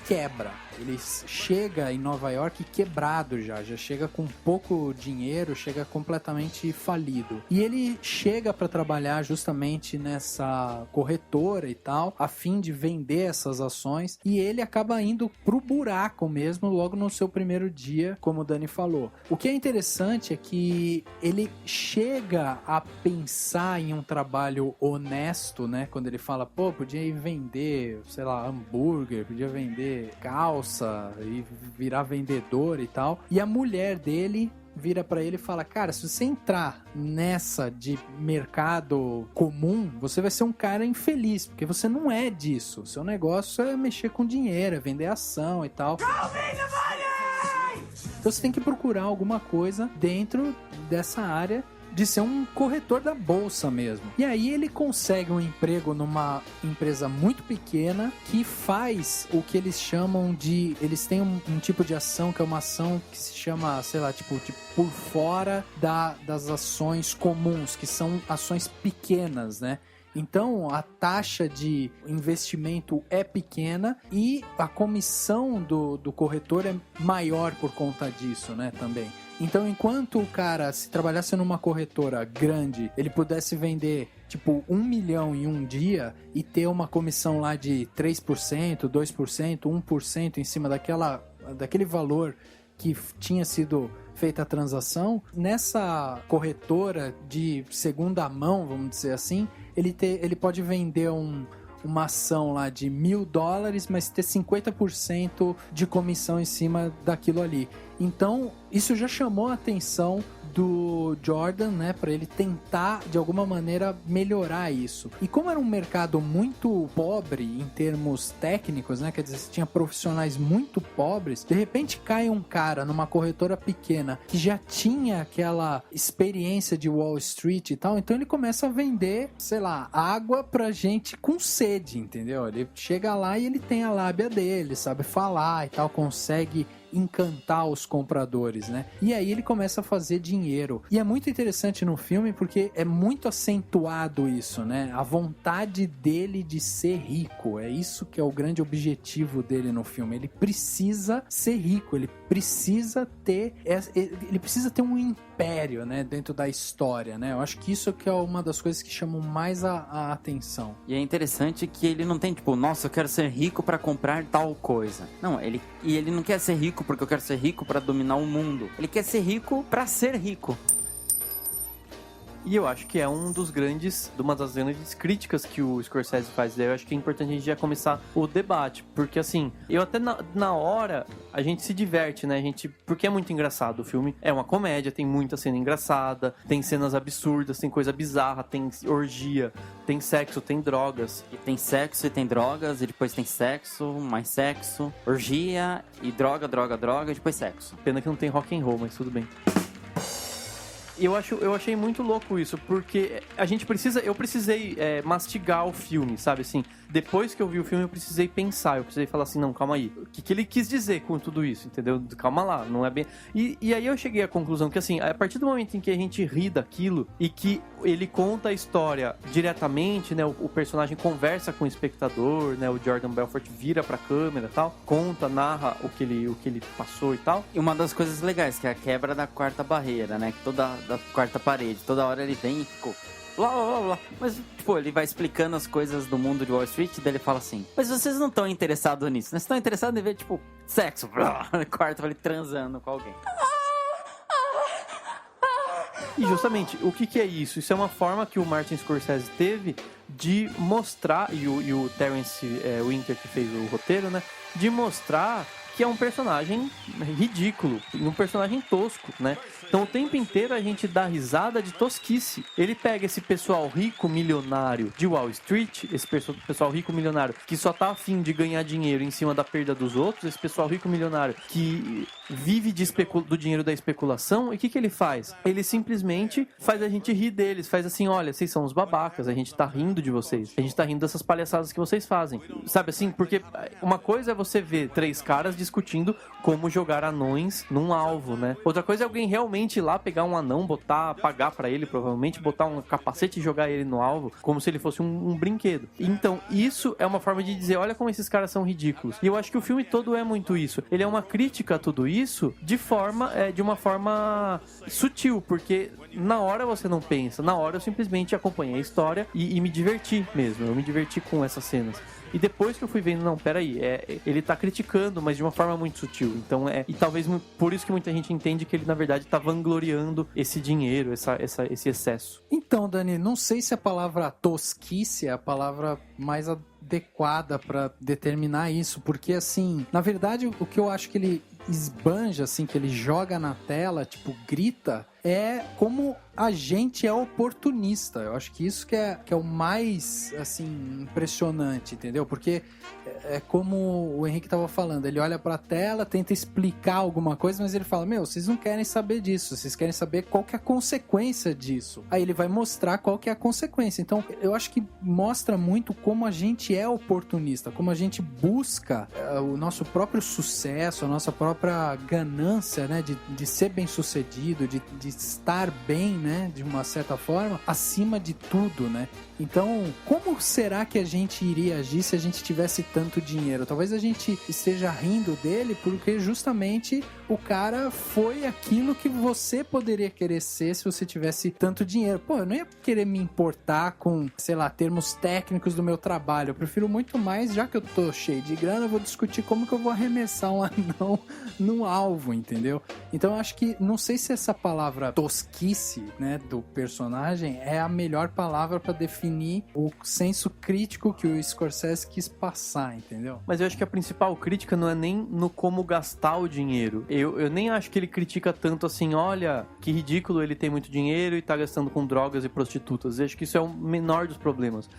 quebra. Ele chega em Nova York quebrado já chega com pouco dinheiro, chega completamente falido. E ele chega para trabalhar justamente nessa corretora e tal, a fim de vender essas ações, e ele acaba indo pro buraco mesmo logo no seu primeiro dia, como o Dani falou. O que é interessante é que ele chega a pensar em um trabalho honesto, né? Quando ele fala, pô, podia ir vender, sei lá, hambúrguer, podia vender calça e virar vendedor e tal. E a mulher dele vira pra ele e fala, cara, se você entrar nessa de mercado comum, você vai ser um cara infeliz, porque você não é disso. Seu negócio é mexer com dinheiro, é vender ação e tal. Então você tem que procurar alguma coisa dentro dessa área de ser um corretor da bolsa mesmo. E aí ele consegue um emprego numa empresa muito pequena que faz o que eles chamam de... Eles têm um tipo de ação que é uma ação que se chama, sei lá, tipo por fora das ações comuns, que são ações pequenas, né? Então, a taxa de investimento é pequena e a comissão do corretor é maior por conta disso, né, também. Então, enquanto o cara, se trabalhasse numa corretora grande, ele pudesse vender, tipo, 1 milhão em um dia e ter uma comissão lá de 3%, 2%, 1% em cima daquele valor que tinha sido feita a transação, nessa corretora de segunda mão, vamos dizer assim, ele pode vender uma ação lá de $1.000, mas ter 50% de comissão em cima daquilo ali. Então, isso já chamou a atenção do Jordan, né, para ele tentar de alguma maneira melhorar isso. E como era um mercado muito pobre em termos técnicos, né, quer dizer, você tinha profissionais muito pobres, de repente cai um cara numa corretora pequena que já tinha aquela experiência de Wall Street e tal, então ele começa a vender, sei lá, água pra gente com sede, entendeu? Ele chega lá e ele tem a lábia dele, sabe falar e tal, consegue encantar os compradores, né? E aí ele começa a fazer dinheiro. E é muito interessante no filme porque é muito acentuado isso, né? A vontade dele de ser rico. É isso que é o grande objetivo dele no filme. Ele precisa ser rico, ele precisa ter um império, né? Dentro da história, né? Eu acho que isso que é uma das coisas que chamam mais a atenção. E é interessante que ele não tem, tipo, nossa, eu quero ser rico pra comprar tal coisa. Não, ele não quer ser rico porque eu quero ser rico pra dominar o mundo. Ele quer ser rico pra ser rico. E eu acho que é uma das grandes críticas que o Scorsese faz. Daí eu acho que é importante a gente já começar o debate. Porque assim, eu até na hora a gente se diverte, né? Porque é muito engraçado o filme. É uma comédia, tem muita cena engraçada, tem cenas absurdas, tem coisa bizarra, tem orgia, tem sexo, tem drogas. E tem sexo e tem drogas, e depois tem sexo, mais sexo, orgia e droga, e depois sexo. Pena que não tem rock and roll, mas tudo bem. Eu achei muito louco isso, porque eu precisei mastigar o filme, sabe, assim, depois que eu vi o filme eu precisei pensar, eu precisei falar assim, não, calma aí, o que ele quis dizer com tudo isso, entendeu? Calma lá, não é bem... E aí eu cheguei à conclusão que, assim, a partir do momento em que a gente ri daquilo e que ele conta a história diretamente, né, o personagem conversa com o espectador, né, o Jordan Belfort vira pra câmera e tal, conta, narra o que ele passou e tal. E uma das coisas legais, que é a quebra da quarta barreira, né, que da quarta parede, toda hora ele vem e ficou blá, blá, blá. Mas, tipo, ele vai explicando as coisas do mundo de Wall Street, daí ele fala assim, mas vocês não estão interessados nisso, né? Vocês estão interessados em ver, tipo, sexo, blá, quarto, ele transando com alguém. E justamente, o que é isso? Isso é uma forma que o Martin Scorsese teve de mostrar, e o Terence Winter que fez o roteiro, né, de mostrar que é um personagem ridículo, um personagem tosco, né? Então o tempo inteiro a gente dá risada de tosquice. Ele pega esse pessoal rico milionário de Wall Street, esse pessoal rico milionário que só tá afim de ganhar dinheiro em cima da perda dos outros, esse pessoal rico milionário que vive do dinheiro da especulação, e o que ele faz? Ele simplesmente faz a gente rir deles, faz assim, olha, vocês são os babacas, a gente tá rindo de vocês, a gente tá rindo dessas palhaçadas que vocês fazem, sabe assim? Porque uma coisa é você ver 3 caras discutindo como jogar anões num alvo, né? Outra coisa é alguém realmente ir lá pegar um anão, pagar pra ele, provavelmente, botar um capacete e jogar ele no alvo, como se ele fosse um brinquedo. Então, isso é uma forma de dizer, olha como esses caras são ridículos. E eu acho que o filme todo é muito isso. Ele é uma crítica a tudo isso de uma forma sutil, porque na hora você não pensa, na hora eu simplesmente acompanhei a história e me diverti mesmo, eu me diverti com essas cenas. E depois que eu fui vendo, não, peraí, ele tá criticando, mas de uma forma muito sutil. Então, e talvez por isso que muita gente entende que ele, na verdade, tá vangloriando esse dinheiro, esse excesso. Então, Dani, não sei se a palavra tosquice é a palavra mais adequada pra determinar isso, porque, assim, na verdade, o que eu acho que ele esbanja, assim, que ele joga na tela, tipo, grita, é como a gente é oportunista. Eu acho que isso que é o mais, assim, impressionante, entendeu? Porque é como o Henrique estava falando, ele olha pra tela, tenta explicar alguma coisa, mas ele fala, vocês não querem saber disso, vocês querem saber qual que é a consequência disso. Aí ele vai mostrar qual que é a consequência. Então, eu acho que mostra muito como a gente é oportunista, como a gente busca o nosso próprio sucesso, a nossa própria ganância, né, de ser bem-sucedido, de estar bem, né, de uma certa forma, acima de tudo, né? Então, como será que a gente iria agir se a gente tivesse tanto dinheiro? Talvez a gente esteja rindo dele porque justamente o cara foi aquilo que você poderia querer ser se você tivesse tanto dinheiro. Pô, eu não ia querer me importar com, sei lá, termos técnicos do meu trabalho. Eu prefiro muito mais, já que eu tô cheio de grana, eu vou discutir como que eu vou arremessar um anão no alvo, entendeu? Então, eu acho que, não sei se essa palavra tosquice, né, do personagem é a melhor palavra pra definir o senso crítico que o Scorsese quis passar, entendeu? Mas eu acho que a principal crítica não é nem no como gastar o dinheiro. Eu nem acho que ele critica tanto assim, olha, que ridículo, ele tem muito dinheiro e tá gastando com drogas e prostitutas. Eu acho que isso é o menor dos problemas.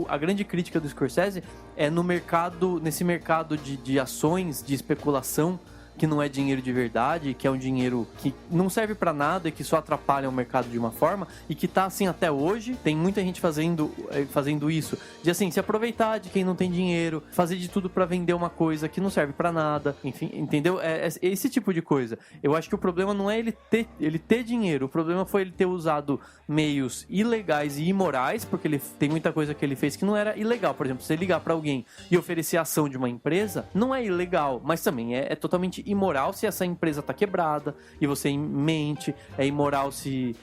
A grande crítica do Scorsese é no mercado, nesse mercado de ações, de especulação, que não é dinheiro de verdade, que é um dinheiro que não serve pra nada e que só atrapalha o mercado de uma forma, e que tá assim até hoje. Tem muita gente fazendo isso, de assim, se aproveitar de quem não tem dinheiro, fazer de tudo pra vender uma coisa que não serve pra nada, enfim, entendeu? É esse tipo de coisa. Eu acho que o problema não é ele ter dinheiro, o problema foi ele ter usado meios ilegais e imorais, porque ele tem muita coisa que ele fez que não era ilegal. Por exemplo, você ligar pra alguém e oferecer a ação de uma empresa, não é ilegal, mas também é totalmente imoral se essa empresa tá quebrada e você mente, é imoral se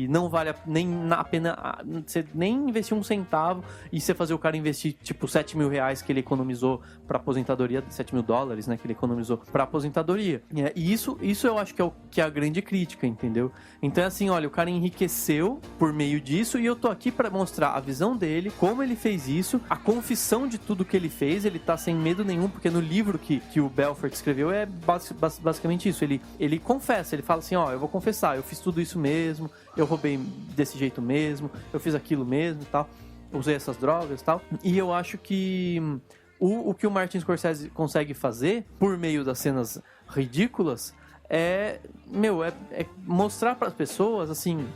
não vale a pena você nem investir um centavo e você fazer o cara investir tipo 7 mil reais que ele economizou pra aposentadoria, 7 mil dólares, né, que ele economizou pra aposentadoria. E isso eu acho que é a grande crítica, entendeu? Então é assim, olha, o cara enriqueceu por meio disso e eu tô aqui pra mostrar a visão dele, como ele fez isso, a confissão de tudo que ele fez. Ele tá sem medo nenhum, porque no livro que o Belfort escreveu é basicamente isso. Ele confessa, ele fala assim, ó, eu vou confessar, eu fiz tudo isso mesmo, eu roubei desse jeito mesmo, eu fiz aquilo mesmo e tal, usei essas drogas e tal. E eu acho que o que o Martin Scorsese consegue fazer por meio das cenas ridículas é mostrar para as pessoas assim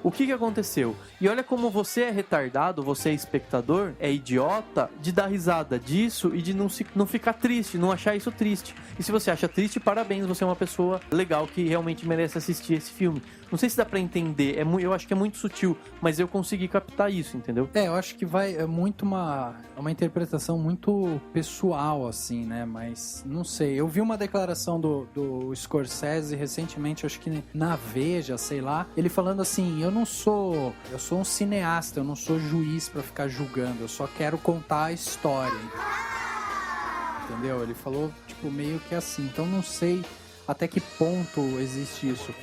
o que aconteceu. E olha como você é retardado, você é espectador, é idiota de dar risada disso e de não ficar triste, não achar isso triste. E se você acha triste, parabéns, você é uma pessoa legal que realmente merece assistir esse filme. Não sei se dá pra entender, eu acho que é muito sutil, mas eu consegui captar isso, entendeu? Eu acho que é muito uma interpretação muito pessoal, assim, né? Mas, não sei, eu vi uma declaração do Scorsese recentemente, acho que na Veja, sei lá, ele falando assim, eu sou um cineasta, eu não sou juiz pra ficar julgando, eu só quero contar a história. Entendeu? Ele falou, tipo, meio que assim, então não sei até que ponto existe isso.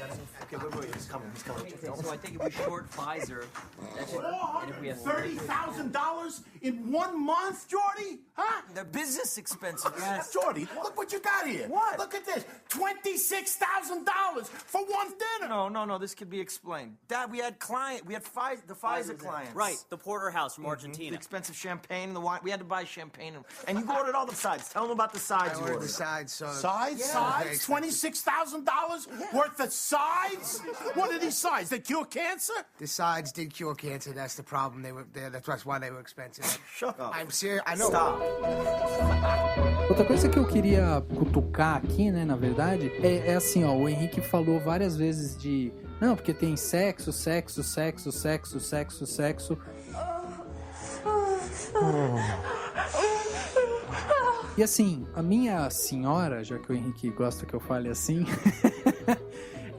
Okay, wait, he's coming. So I think if we short Pfizer, that's it. And if we have $30,000 in 1 month, Jordy? Huh? They're business expenses. Yes. Jordy, look what you got here. What? Look at this. $26,000 for one dinner. No, this could be explained. Dad, we had the Pfizer clients. Right, the porterhouse from Argentina. The expensive champagne, the wine. We had to buy champagne. And you ordered all the sides. Tell them about the sides I you ordered ordered. the sides, so... Sides? Yeah. Sides? $26,000 worth of sides? What are these sides? They cure cancer? The sides did cure cancer. That's the problem. That's why they were expensive. Shut up. I'm serious. I know. Stop. Outra coisa que eu queria cutucar aqui, né, na verdade, é assim, ó, o Henrique falou várias vezes de... Não, porque tem sexo. E assim, a minha senhora, já que o Henrique gosta que eu fale assim...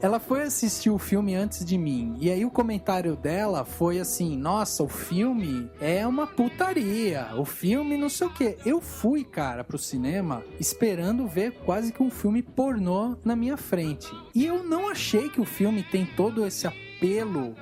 Ela foi assistir o filme antes de mim. E aí o comentário dela foi assim, nossa, o filme é uma putaria. O filme não sei o quê. Eu fui, cara, pro cinema esperando ver quase que um filme pornô na minha frente. E eu não achei que o filme tem todo esse apelo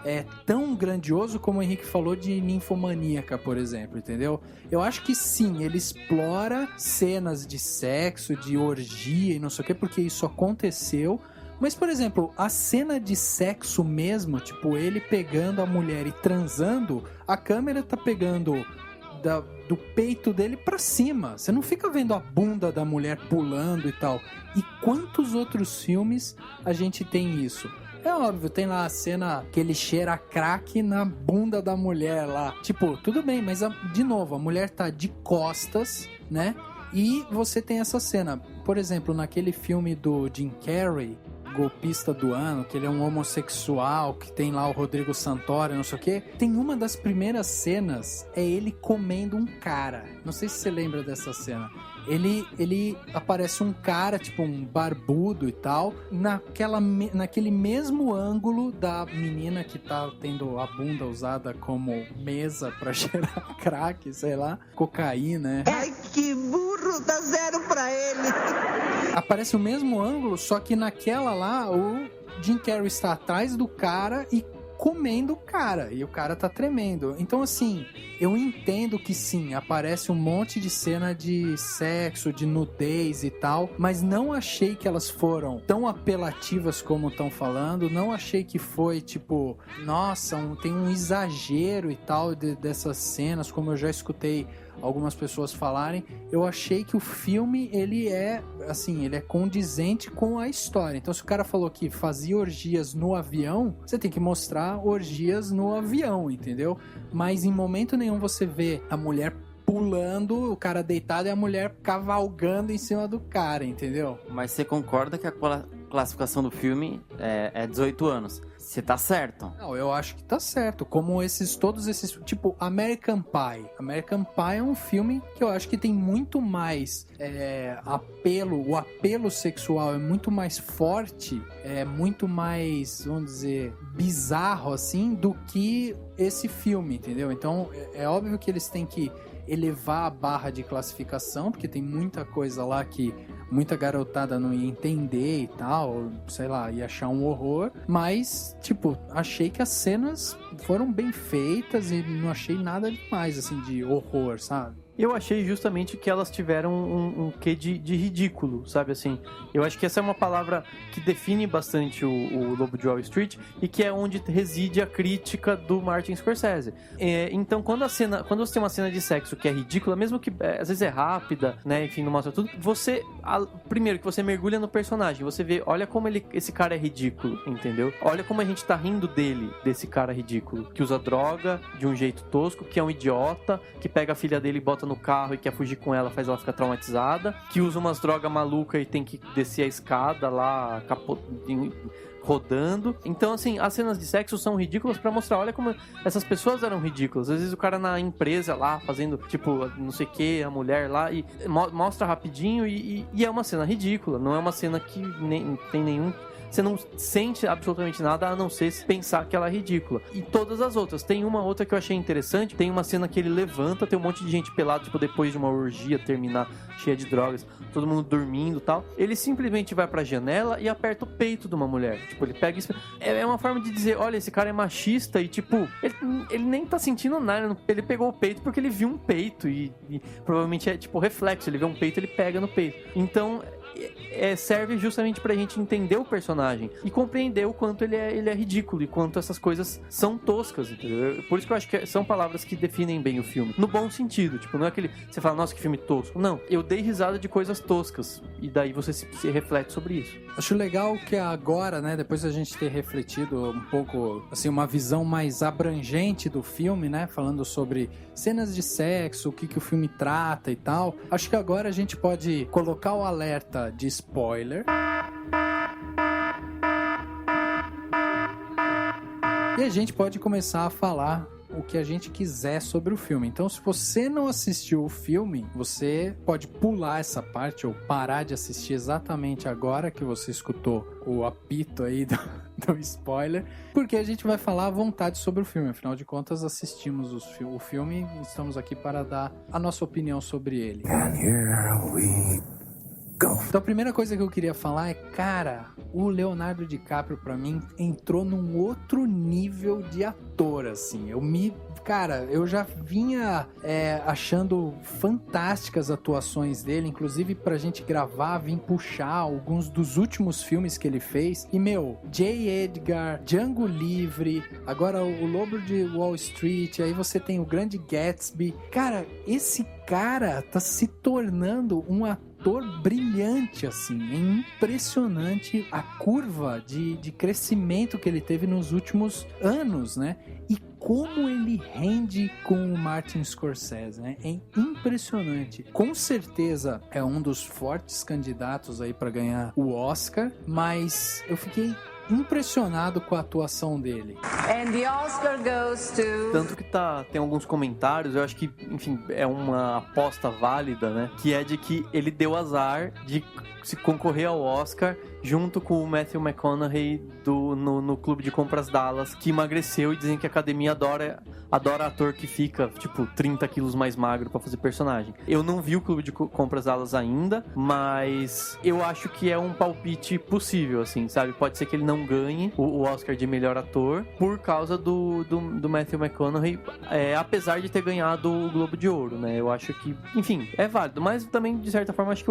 tão grandioso como o Henrique falou de Ninfomaníaca, por exemplo, entendeu? Eu acho que sim, ele explora cenas de sexo, de orgia e não sei o quê, porque isso aconteceu. Mas, por exemplo, a cena de sexo mesmo, tipo, ele pegando a mulher e transando, a câmera tá pegando do peito dele pra cima. Você não fica vendo a bunda da mulher pulando e tal. E quantos outros filmes a gente tem isso? É óbvio, tem lá a cena que ele cheira crack na bunda da mulher lá. Tipo, tudo bem, mas de novo, a mulher tá de costas, né? E você tem essa cena. Por exemplo, naquele filme do Jim Carrey, Golpista do Ano, que ele é um homossexual, que tem lá o Rodrigo Santoro, não sei o quê. Tem uma das primeiras cenas, é ele comendo um cara. Não sei se você lembra dessa cena. Ele aparece um cara, tipo um barbudo e tal, naquele mesmo ângulo da menina que tá tendo a bunda usada como mesa pra cheirar crack, sei lá, cocaína, né? Ai, que burro, dá 0 pra ele. Aparece o mesmo ângulo, só que naquela lá, o Jim Carrey está atrás do cara e comendo o cara, e o cara tá tremendo. Então, assim, eu entendo que sim, aparece um monte de cena de sexo, de nudez e tal, mas não achei que elas foram tão apelativas como estão falando, não achei que foi, tipo, nossa, tem um exagero e tal dessas cenas, como eu já escutei algumas pessoas falarem. Eu achei que o filme, ele é condizente com a história. Então, se o cara falou que fazia orgias no avião, você tem que mostrar orgias no avião, entendeu? Mas em momento nenhum você vê a mulher pulando, o cara deitado e a mulher cavalgando em cima do cara, entendeu? Mas você concorda que a classificação do filme é 18 anos? Você tá certo? Não, eu acho que tá certo. Como todos esses... Tipo, American Pie. American Pie é um filme que eu acho que tem muito mais apelo. O apelo sexual é muito mais forte, é muito mais, vamos dizer, bizarro, assim, do que esse filme, entendeu? Então, é óbvio que eles têm que elevar a barra de classificação, porque tem muita coisa lá que muita garotada não ia entender e tal, sei lá, ia achar um horror, mas, tipo, achei que as cenas foram bem feitas e não achei nada demais, assim, de horror, sabe? Eu achei justamente que elas tiveram um quê de ridículo, sabe assim? Eu acho que essa é uma palavra que define bastante o Lobo de Wall Street e que é onde reside a crítica do Martin Scorsese. Então, quando você tem uma cena de sexo que é ridícula, mesmo que às vezes é rápida, né, enfim, não mostra tudo, primeiro que você mergulha no personagem, você vê, olha como esse cara é ridículo, entendeu? Olha como a gente tá rindo desse cara ridículo, que usa droga de um jeito tosco, que é um idiota, que pega a filha dele e bota no carro e quer fugir com ela, faz ela ficar traumatizada, que usa umas drogas malucas e tem que descer a escada lá, rodando. Então, assim, as cenas de sexo são ridículas pra mostrar, olha como essas pessoas eram ridículas. Às vezes o cara na empresa lá, fazendo, tipo, não sei o que, a mulher lá, e mostra rapidinho e é uma cena ridícula. Não é uma cena que nem tem nenhum... Você não sente absolutamente nada a não ser pensar que ela é ridícula. E todas as outras. Tem uma outra que eu achei interessante. Tem uma cena que ele levanta, tem um monte de gente pelada, tipo, depois de uma orgia terminar cheia de drogas, todo mundo dormindo e tal. Ele simplesmente vai pra janela e aperta o peito de uma mulher. Tipo, ele pega isso. É uma forma de dizer, olha, esse cara é machista e, tipo, ele nem tá sentindo nada. Ele pegou o peito porque ele viu um peito e provavelmente é, tipo, reflexo. Ele vê um peito, ele pega no peito. Então... serve justamente pra gente entender o personagem e compreender o quanto ele é ridículo e quanto essas coisas são toscas, entendeu? Por isso que eu acho que são palavras que definem bem o filme, no bom sentido, tipo, não é aquele, você fala, nossa, que filme tosco, não, eu dei risada de coisas toscas e daí você se reflete sobre isso. Acho legal que agora, né, depois da gente ter refletido um pouco, assim, uma visão mais abrangente do filme, né, falando sobre cenas de sexo, o que o filme trata e tal, acho que agora a gente pode colocar o alerta de spoiler e a gente pode começar a falar o que a gente quiser sobre o filme. Então, se você não assistiu o filme, você pode pular essa parte ou parar de assistir exatamente agora que você escutou o apito aí do spoiler, porque a gente vai falar à vontade sobre o filme. Afinal de contas, assistimos o filme e estamos aqui para dar a nossa opinião sobre ele. And here we Go. Então a primeira coisa que eu queria falar é, cara, o Leonardo DiCaprio pra mim entrou num outro nível de ator, assim. Cara, eu já vinha achando fantásticas atuações dele, inclusive pra gente gravar, vim puxar alguns dos últimos filmes que ele fez. E, J. Edgar, Django Livre, agora o Lobo de Wall Street, aí você tem o Grande Gatsby. Cara, esse cara tá se tornando um ator brilhante, assim. É impressionante a curva de crescimento que ele teve nos últimos anos, né? E como ele rende com o Martin Scorsese, né? É impressionante. Com certeza é um dos fortes candidatos aí para ganhar o Oscar, mas eu fiquei impressionado com a atuação dele. And the Oscar goes to... Tanto que tem alguns comentários, eu acho que, enfim, é uma aposta válida, né? Que é de que ele deu azar de se concorrer ao Oscar junto com o Matthew McConaughey no Clube de Compras Dallas, que emagreceu, e dizem que a academia adora ator que fica, tipo, 30 quilos mais magro pra fazer personagem. Eu não vi o Clube de Compras Dallas ainda, mas eu acho que é um palpite possível, assim, sabe? Pode ser que ele não ganhe o Oscar de melhor ator por causa do Matthew McConaughey, apesar de ter ganhado o Globo de Ouro, né? Eu acho que, enfim, é válido, mas também, de certa forma, acho que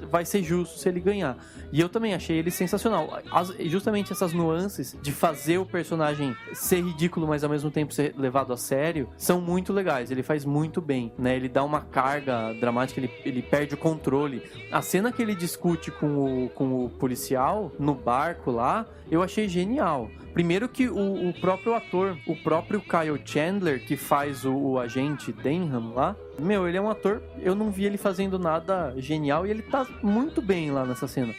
vai ser justo se ele ganhar. E eu também achei ele sensacional. Justamente essas nuances de fazer o personagem ser ridículo, mas ao mesmo tempo ser levado a sério, são muito legais. Ele faz muito bem, né? Ele dá uma carga dramática, ele perde o controle. A cena que ele discute com o policial no barco lá, eu achei genial. Primeiro que o próprio ator, o próprio Kyle Chandler, que faz o agente Denham lá, ele é um ator, eu não vi ele fazendo nada genial, e ele tá muito bem lá nessa cena.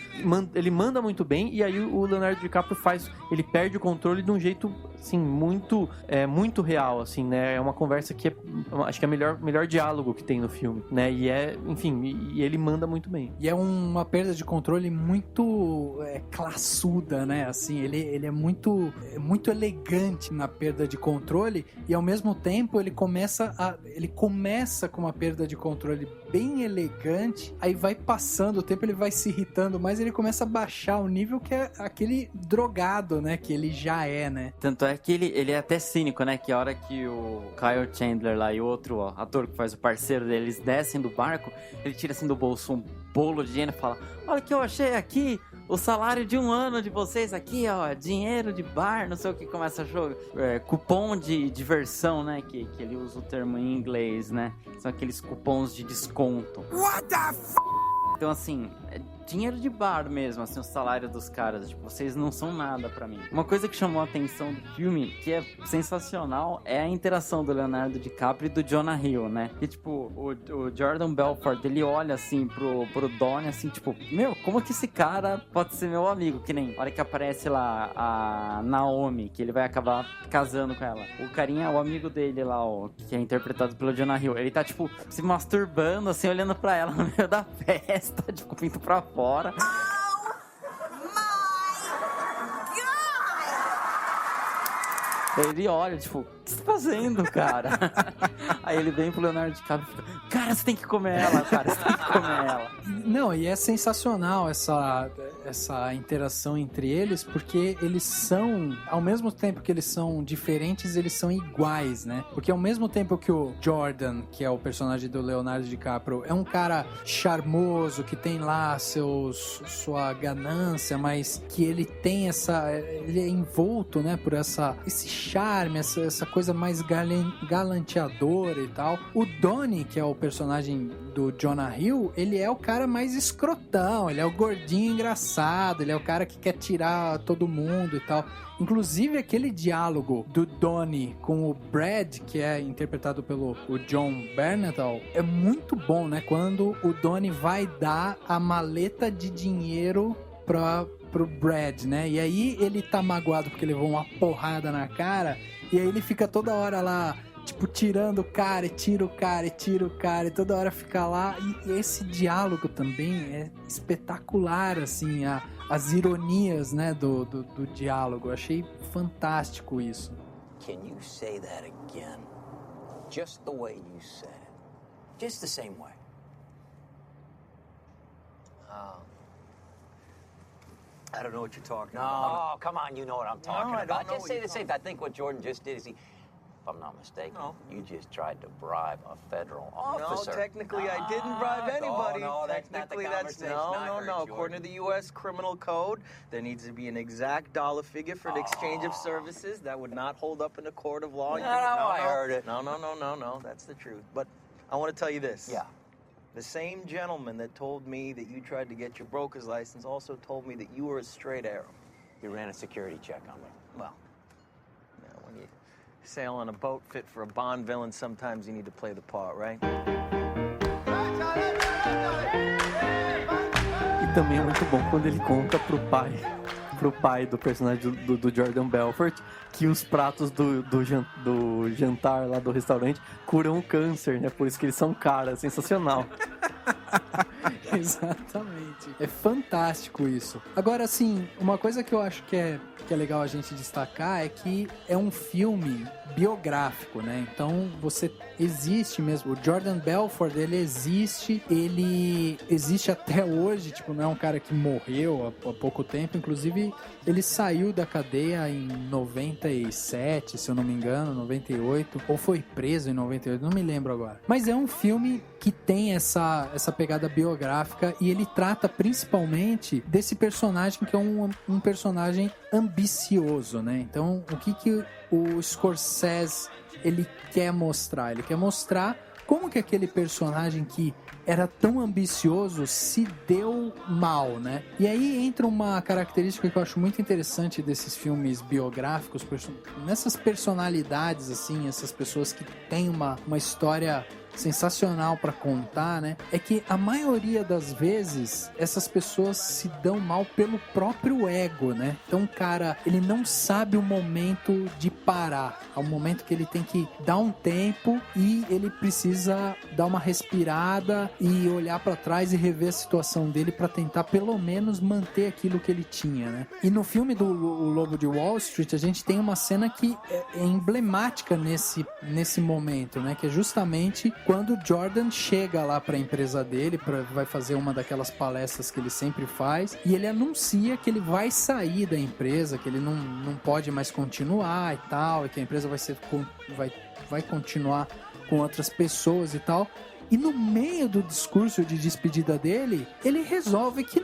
Ele manda muito bem, e aí o Leonardo DiCaprio ele perde o controle de um jeito, assim, muito real, assim, né? É uma conversa que acho que é o melhor diálogo que tem no filme, né? E e ele manda muito bem. E é uma perda de controle muito classuda, né? Assim, ele é muito elegante na perda de controle, e ao mesmo tempo ele começa com uma perda de controle bem elegante, aí vai passando o tempo, ele vai se irritando, mas ele começa a baixar o nível que é aquele drogado, né, que ele já é, né. Tanto é que ele é até cínico, né, que a hora que o Kyle Chandler lá e o outro ator que faz o parceiro deles descem do barco, ele tira assim do bolso um bolo de dinheiro e fala: olha o que eu achei aqui, o salário de um ano de vocês aqui, ó, dinheiro de bar, não sei o que, começa a jogar, cupom de diversão, né, que ele usa o termo em inglês, né, são aqueles cupons de desconto. What the f***? Então, assim, dinheiro de bar mesmo, assim, o salário dos caras. Tipo, vocês não são nada pra mim. Uma coisa que chamou a atenção do filme, que é sensacional, é a interação do Leonardo DiCaprio e do Jonah Hill, né? E, tipo, o Jordan Belfort, ele olha, assim, pro Donnie, assim, tipo, como que esse cara pode ser meu amigo? Que nem a hora que aparece lá a Naomi, que ele vai acabar casando com ela. O carinha, o amigo dele lá, ó, que é interpretado pelo Jonah Hill, ele tá, tipo, se masturbando, assim, olhando pra ela no meio da festa, tipo, pinto pra fora. Ele olha, tipo, o que você tá fazendo, cara? Aí ele vem pro Leonardo DiCaprio e fica: cara, você tem que comer ela, cara, você tem que comer ela. Não, e é sensacional essa interação entre eles, porque eles são, ao mesmo tempo que eles são diferentes, eles são iguais, né? Porque ao mesmo tempo que o Jordan, que é o personagem do Leonardo DiCaprio, é um cara charmoso, que tem lá sua ganância, mas que ele tem ele é envolto, né, por esse charme, essa coisa mais galanteadora e tal. O Donnie, que é o personagem do Jonah Hill, ele é o cara mais escrotão, ele é o gordinho engraçado, ele é o cara que quer tirar todo mundo e tal. Inclusive, aquele diálogo do Donnie com o Brad, que é interpretado pelo John Bernthal, é muito bom, né? Quando o Donnie vai dar a maleta de dinheiro pro Brad, né? E aí ele tá magoado porque levou uma porrada na cara, e aí ele fica toda hora lá, tipo, tirando o cara, e tira o cara, e tira o cara, e toda hora fica lá. E esse diálogo também é espetacular, assim, as ironias, né, do diálogo. Eu achei fantástico isso. Can you say that again? Just the way you said it. Just the same way. I don't know what you're talking about. Oh, come on, you know what I'm talking about. Just say the same thing. I think what Jordan just did is if I'm not mistaken, you just tried to bribe a federal officer. No, technically I didn't bribe anybody. No, that's not the conversation I heard, No. According to the U.S. Criminal Code, there needs to be an exact dollar figure for the exchange of services. That would not hold up in a court of law. I heard it. No, that's the truth. But I want to tell you this. Yeah. The same gentleman that told me that you tried to get your broker's license also told me that you were a straight arrow. He ran a security check on me. Well, when you sail on a boat fit for a Bond villain, sometimes you need to play the part, right? E também é muito bom quando ele conta pro pai do personagem do Jordan Belfort que os pratos do jantar lá do restaurante curam o câncer, né? Por isso que eles são caras. Sensacional. Exatamente. É fantástico isso. Agora, assim, uma coisa que eu acho que é legal a gente destacar é que é um filme biográfico, né? Então, você existe mesmo. O Jordan Belfort, ele existe até hoje, tipo, não é um cara que morreu há pouco tempo. Inclusive, ele saiu da cadeia em 97, se eu não me engano, 98, ou foi preso em 98, não me lembro agora. Mas é um filme que tem essa pegada biográfica e ele trata principalmente desse personagem que é um personagem ambicioso, né? Então, o que o Scorsese ele quer mostrar? Ele quer mostrar como que aquele personagem que era tão ambicioso se deu mal, né? E aí entra uma característica que eu acho muito interessante desses filmes biográficos, nessas personalidades, assim, essas pessoas que têm uma história sensacional pra contar, né? É que a maioria das vezes essas pessoas se dão mal pelo próprio ego, né? Então o cara, ele não sabe o momento de parar, é o momento que ele tem que dar um tempo e ele precisa dar uma respirada e olhar pra trás e rever a situação dele pra tentar pelo menos manter aquilo que ele tinha, né? E no filme do O Lobo de Wall Street a gente tem uma cena que é emblemática nesse momento, né? Que é justamente quando o Jordan chega lá para a empresa dele, vai fazer uma daquelas palestras que ele sempre faz, e ele anuncia que ele vai sair da empresa, que ele não pode mais continuar e tal, e que a empresa vai continuar com outras pessoas e tal. E no meio do discurso de despedida dele, ele resolve que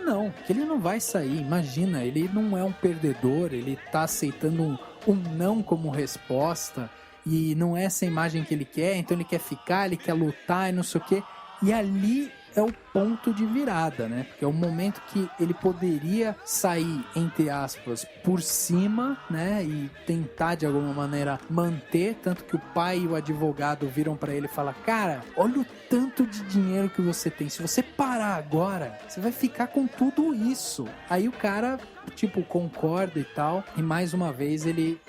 ele não vai sair. Imagina, ele não é um perdedor, ele tá aceitando um não como resposta. E não é essa imagem que ele quer, então ele quer ficar, ele quer lutar e não sei o quê. E ali é o ponto de virada, né? Porque é o momento que ele poderia sair, entre aspas, por cima, né? E tentar de alguma maneira manter, tanto que o pai e o advogado viram pra ele e falam: cara, olha o tanto de dinheiro que você tem. Se você parar agora, você vai ficar com tudo isso. Aí o cara, tipo, concorda e tal. E mais uma vez ele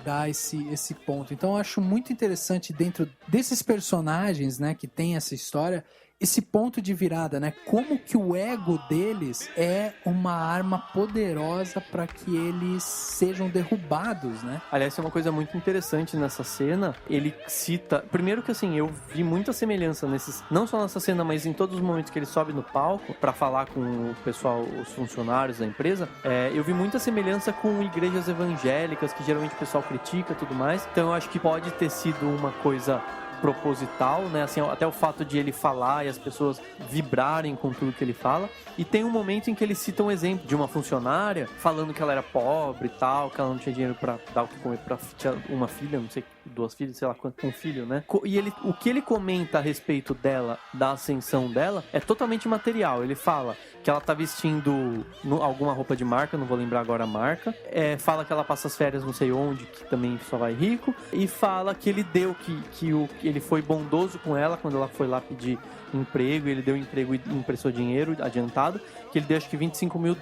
dá esse ponto. Então eu acho muito interessante dentro desses personagens, né? Que tem essa história, esse ponto de virada, né? Como que o ego deles é uma arma poderosa para que eles sejam derrubados, né? Aliás, é uma coisa muito interessante nessa cena. Ele cita... Primeiro que, assim, eu vi muita semelhança nesses... Não só nessa cena, mas em todos os momentos que ele sobe no palco para falar com o pessoal, os funcionários da empresa. Eu vi muita semelhança com igrejas evangélicas, que geralmente o pessoal critica e tudo mais. Então eu acho que pode ter sido uma coisa proposital, né? Assim, até o fato de ele falar e as pessoas vibrarem com tudo que ele fala. E tem um momento em que ele cita um exemplo de uma funcionária falando que ela era pobre e tal, que ela não tinha dinheiro pra dar o que comer pra uma filha, não sei, 2 filhas, sei lá quanto, um filho, né? E o que ele comenta a respeito dela, da ascensão dela, é totalmente material. Ele fala que ela tá vestindo alguma roupa de marca, não vou lembrar agora a marca, fala que ela passa as férias não sei onde, que também só vai rico, e fala que ele deu, que ele foi bondoso com ela quando ela foi lá pedir emprego, ele deu emprego e emprestou dinheiro adiantado, que ele deu acho que $25 mil.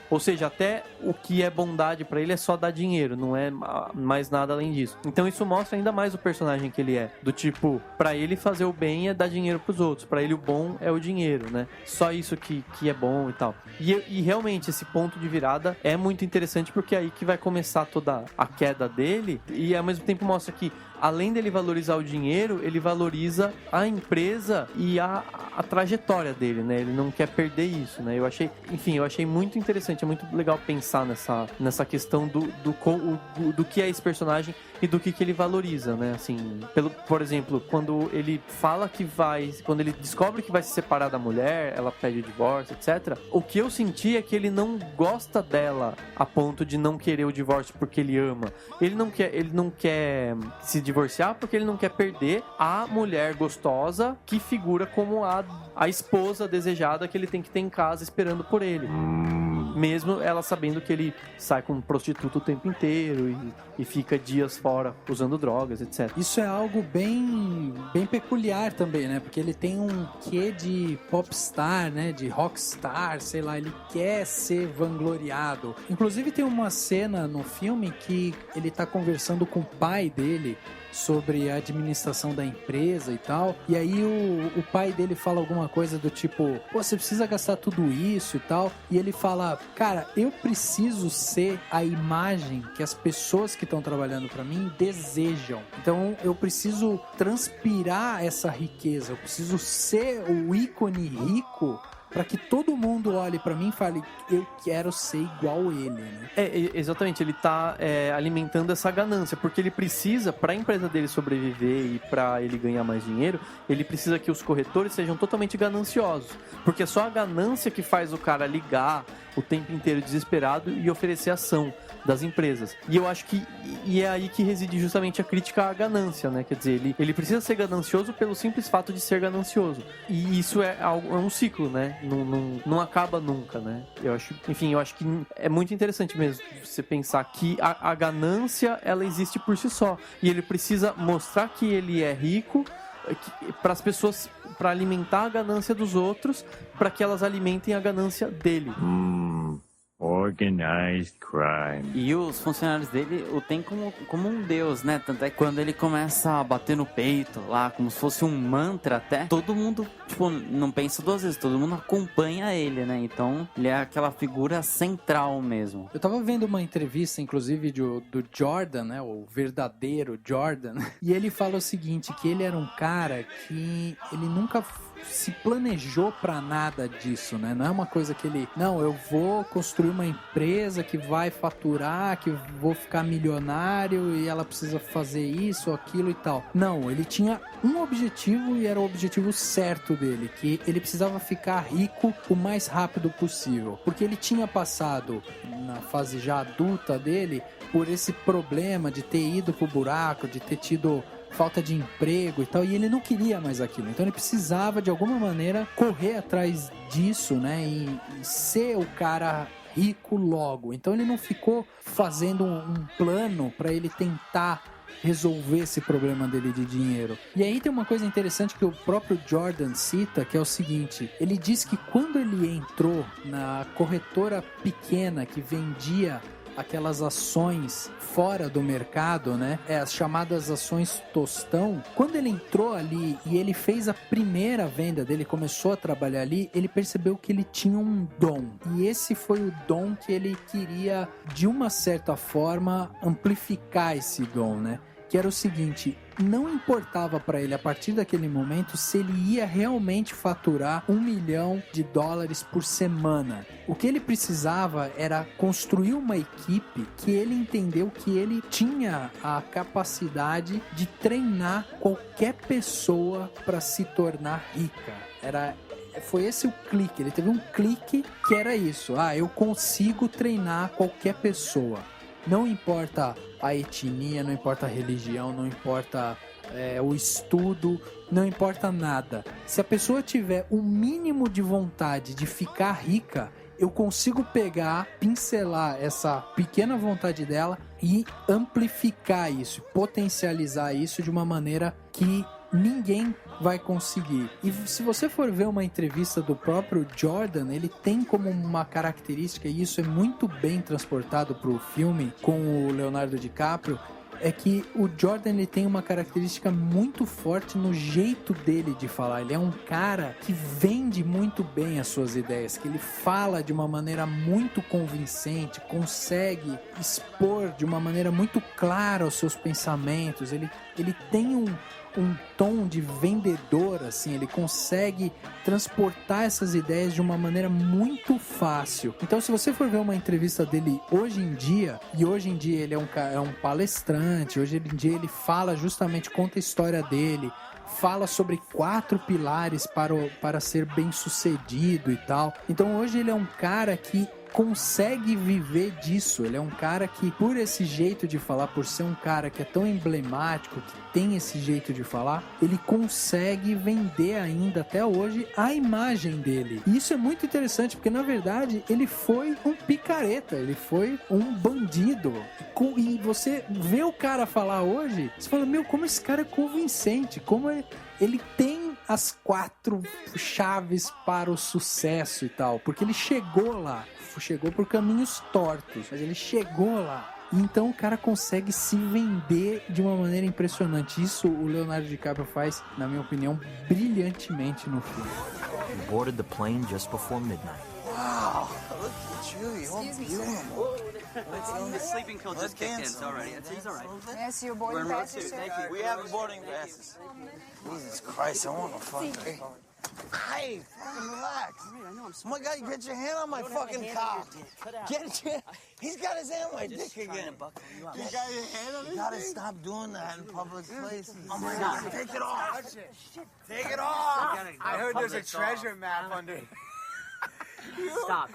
Ou seja, até o que é bondade pra ele é só dar dinheiro, não é mais nada além disso. Então isso mostra ainda mais o personagem que ele é, do tipo, pra ele fazer o bem é dar dinheiro pros outros, pra ele o bom é o dinheiro, né? Só isso que é bom e tal. E realmente esse ponto de virada é muito interessante, porque é aí que vai começar toda a queda dele, e ao mesmo tempo mostra que além dele valorizar o dinheiro, dinheiro, ele valoriza a empresa e a trajetória dele, né? Ele não quer perder isso, né? Eu achei muito interessante, é muito legal pensar nessa questão do que é esse personagem e do que ele valoriza, né? Assim, por exemplo, quando ele quando ele descobre que vai se separar da mulher, ela pede o divórcio, etc. O que eu senti é que ele não gosta dela a ponto de não querer o divórcio porque ele ama. Ele não quer se divorciar porque ele não quer perder a mulher gostosa que figura como a esposa desejada que ele tem que ter em casa esperando por ele. Mesmo ela sabendo que ele sai com um prostituto o tempo inteiro e fica dias fora usando drogas, etc. Isso é algo bem peculiar também, né? Porque ele tem um quê de popstar, né? De rockstar, sei lá, ele quer ser vangloriado. Inclusive tem uma cena no filme que ele tá conversando com o pai dele sobre a administração da empresa e tal, e aí o pai dele fala alguma coisa do tipo, pô, você precisa gastar tudo isso e tal, e ele fala, cara, eu preciso ser a imagem que as pessoas que estão trabalhando pra mim desejam, então eu preciso transpirar essa riqueza, eu preciso ser o ícone rico para que todo mundo olhe pra mim e fale, eu quero ser igual ele, né? Exatamente, ele tá alimentando essa ganância, porque ele precisa, pra empresa dele sobreviver e pra ele ganhar mais dinheiro, ele precisa que os corretores sejam totalmente gananciosos, porque é só a ganância que faz o cara ligar o tempo inteiro desesperado e oferecer ação das empresas. E eu acho que é aí que reside justamente a crítica à ganância, né? Quer dizer, ele precisa ser ganancioso pelo simples fato de ser ganancioso. E isso é um ciclo, né? Não acaba nunca, né? Eu acho que é muito interessante mesmo você pensar que a ganância, ela existe por si só. E ele precisa mostrar que ele é rico para as pessoas, para alimentar a ganância dos outros, para que elas alimentem a ganância dele. Organized crime. E os funcionários dele o tem como um deus, né? Tanto é que quando ele começa a bater no peito lá, como se fosse um mantra até, todo mundo, tipo, não pensa duas vezes, todo mundo acompanha ele, né? Então, ele é aquela figura central mesmo. Eu tava vendo uma entrevista, inclusive, do Jordan, né? O verdadeiro Jordan. E ele fala o seguinte, que ele era um cara que ele nunca se planejou pra nada disso, né? Não é uma coisa que ele... Não, eu vou construir uma empresa que vai faturar, que vou ficar milionário e ela precisa fazer isso, aquilo e tal. Não, ele tinha um objetivo e era o objetivo certo dele, que ele precisava ficar rico o mais rápido possível. Porque ele tinha passado, na fase já adulta dele, por esse problema de ter ido pro buraco, de ter tido falta de emprego e tal, e ele não queria mais aquilo, então ele precisava de alguma maneira correr atrás disso, né, e ser o cara rico logo. Então ele não ficou fazendo um plano para ele tentar resolver esse problema dele de dinheiro. E aí tem uma coisa interessante que o próprio Jordan cita, que é o seguinte, ele diz que quando ele entrou na corretora pequena que vendia aquelas ações fora do mercado, né? As chamadas ações tostão. Quando ele entrou ali e ele fez a primeira venda dele, começou a trabalhar ali, ele percebeu que ele tinha um dom. E esse foi o dom que ele queria, de uma certa forma, amplificar esse dom, né? Que era o seguinte, não importava para ele a partir daquele momento se ele ia realmente faturar $1 milhão por semana. O que ele precisava era construir uma equipe que ele entendeu que ele tinha a capacidade de treinar qualquer pessoa para se tornar rica. Foi esse o clique, ele teve um clique que era isso, eu consigo treinar qualquer pessoa. Não importa a etnia, não importa a religião, não importa o estudo, não importa nada. Se a pessoa tiver o mínimo de vontade de ficar rica, eu consigo pegar, pincelar essa pequena vontade dela e amplificar isso, potencializar isso de uma maneira que ninguém vai conseguir. E se você for ver uma entrevista do próprio Jordan, ele tem como uma característica, e isso é muito bem transportado para o filme com o Leonardo DiCaprio, é que o Jordan ele tem uma característica muito forte no jeito dele de falar. Ele é um cara que vende muito bem as suas ideias, que ele fala de uma maneira muito convincente, consegue expor de uma maneira muito clara os seus pensamentos. Ele tem um tom de vendedor, assim, ele consegue transportar essas ideias de uma maneira muito fácil. Então, se você for ver uma entrevista dele hoje em dia ele é um palestrante, hoje em dia ele fala justamente, conta a história dele, fala sobre 4 pilares para ser bem sucedido e tal. Então, hoje ele é um cara que consegue viver disso. Ele é um cara que, por esse jeito de falar, por ser um cara que é tão emblemático, que tem esse jeito de falar, ele consegue vender ainda até hoje a imagem dele. E isso é muito interessante, porque na verdade ele foi um picareta, ele foi um bandido. E você vê o cara falar hoje, você fala, meu, como esse cara é convincente, como ele tem as 4 chaves para o sucesso e tal, porque ele chegou lá. Chegou por caminhos tortos, mas ele chegou lá. Então o cara consegue se vender de uma maneira impressionante. Isso o Leonardo DiCaprio faz, na minha opinião, brilhantemente no filme. We boarded the plane just before midnight. Wow, look at you. You're beautiful. The sleeping pill just kicked in. It's all right. It's all right. Yes, your We're boarding in row passes, 2. sir. Thank you. We have boarding passes. Jesus Christ, I want to fucking... Hey, fucking relax. Oh my God, get your hand on my fucking cock. Get your... He's got his hand on my dick again. You got your hand on his dick? You gotta stop doing that in public places. Oh my God, take it off. Take it off. I heard there's a treasure map under. Stop.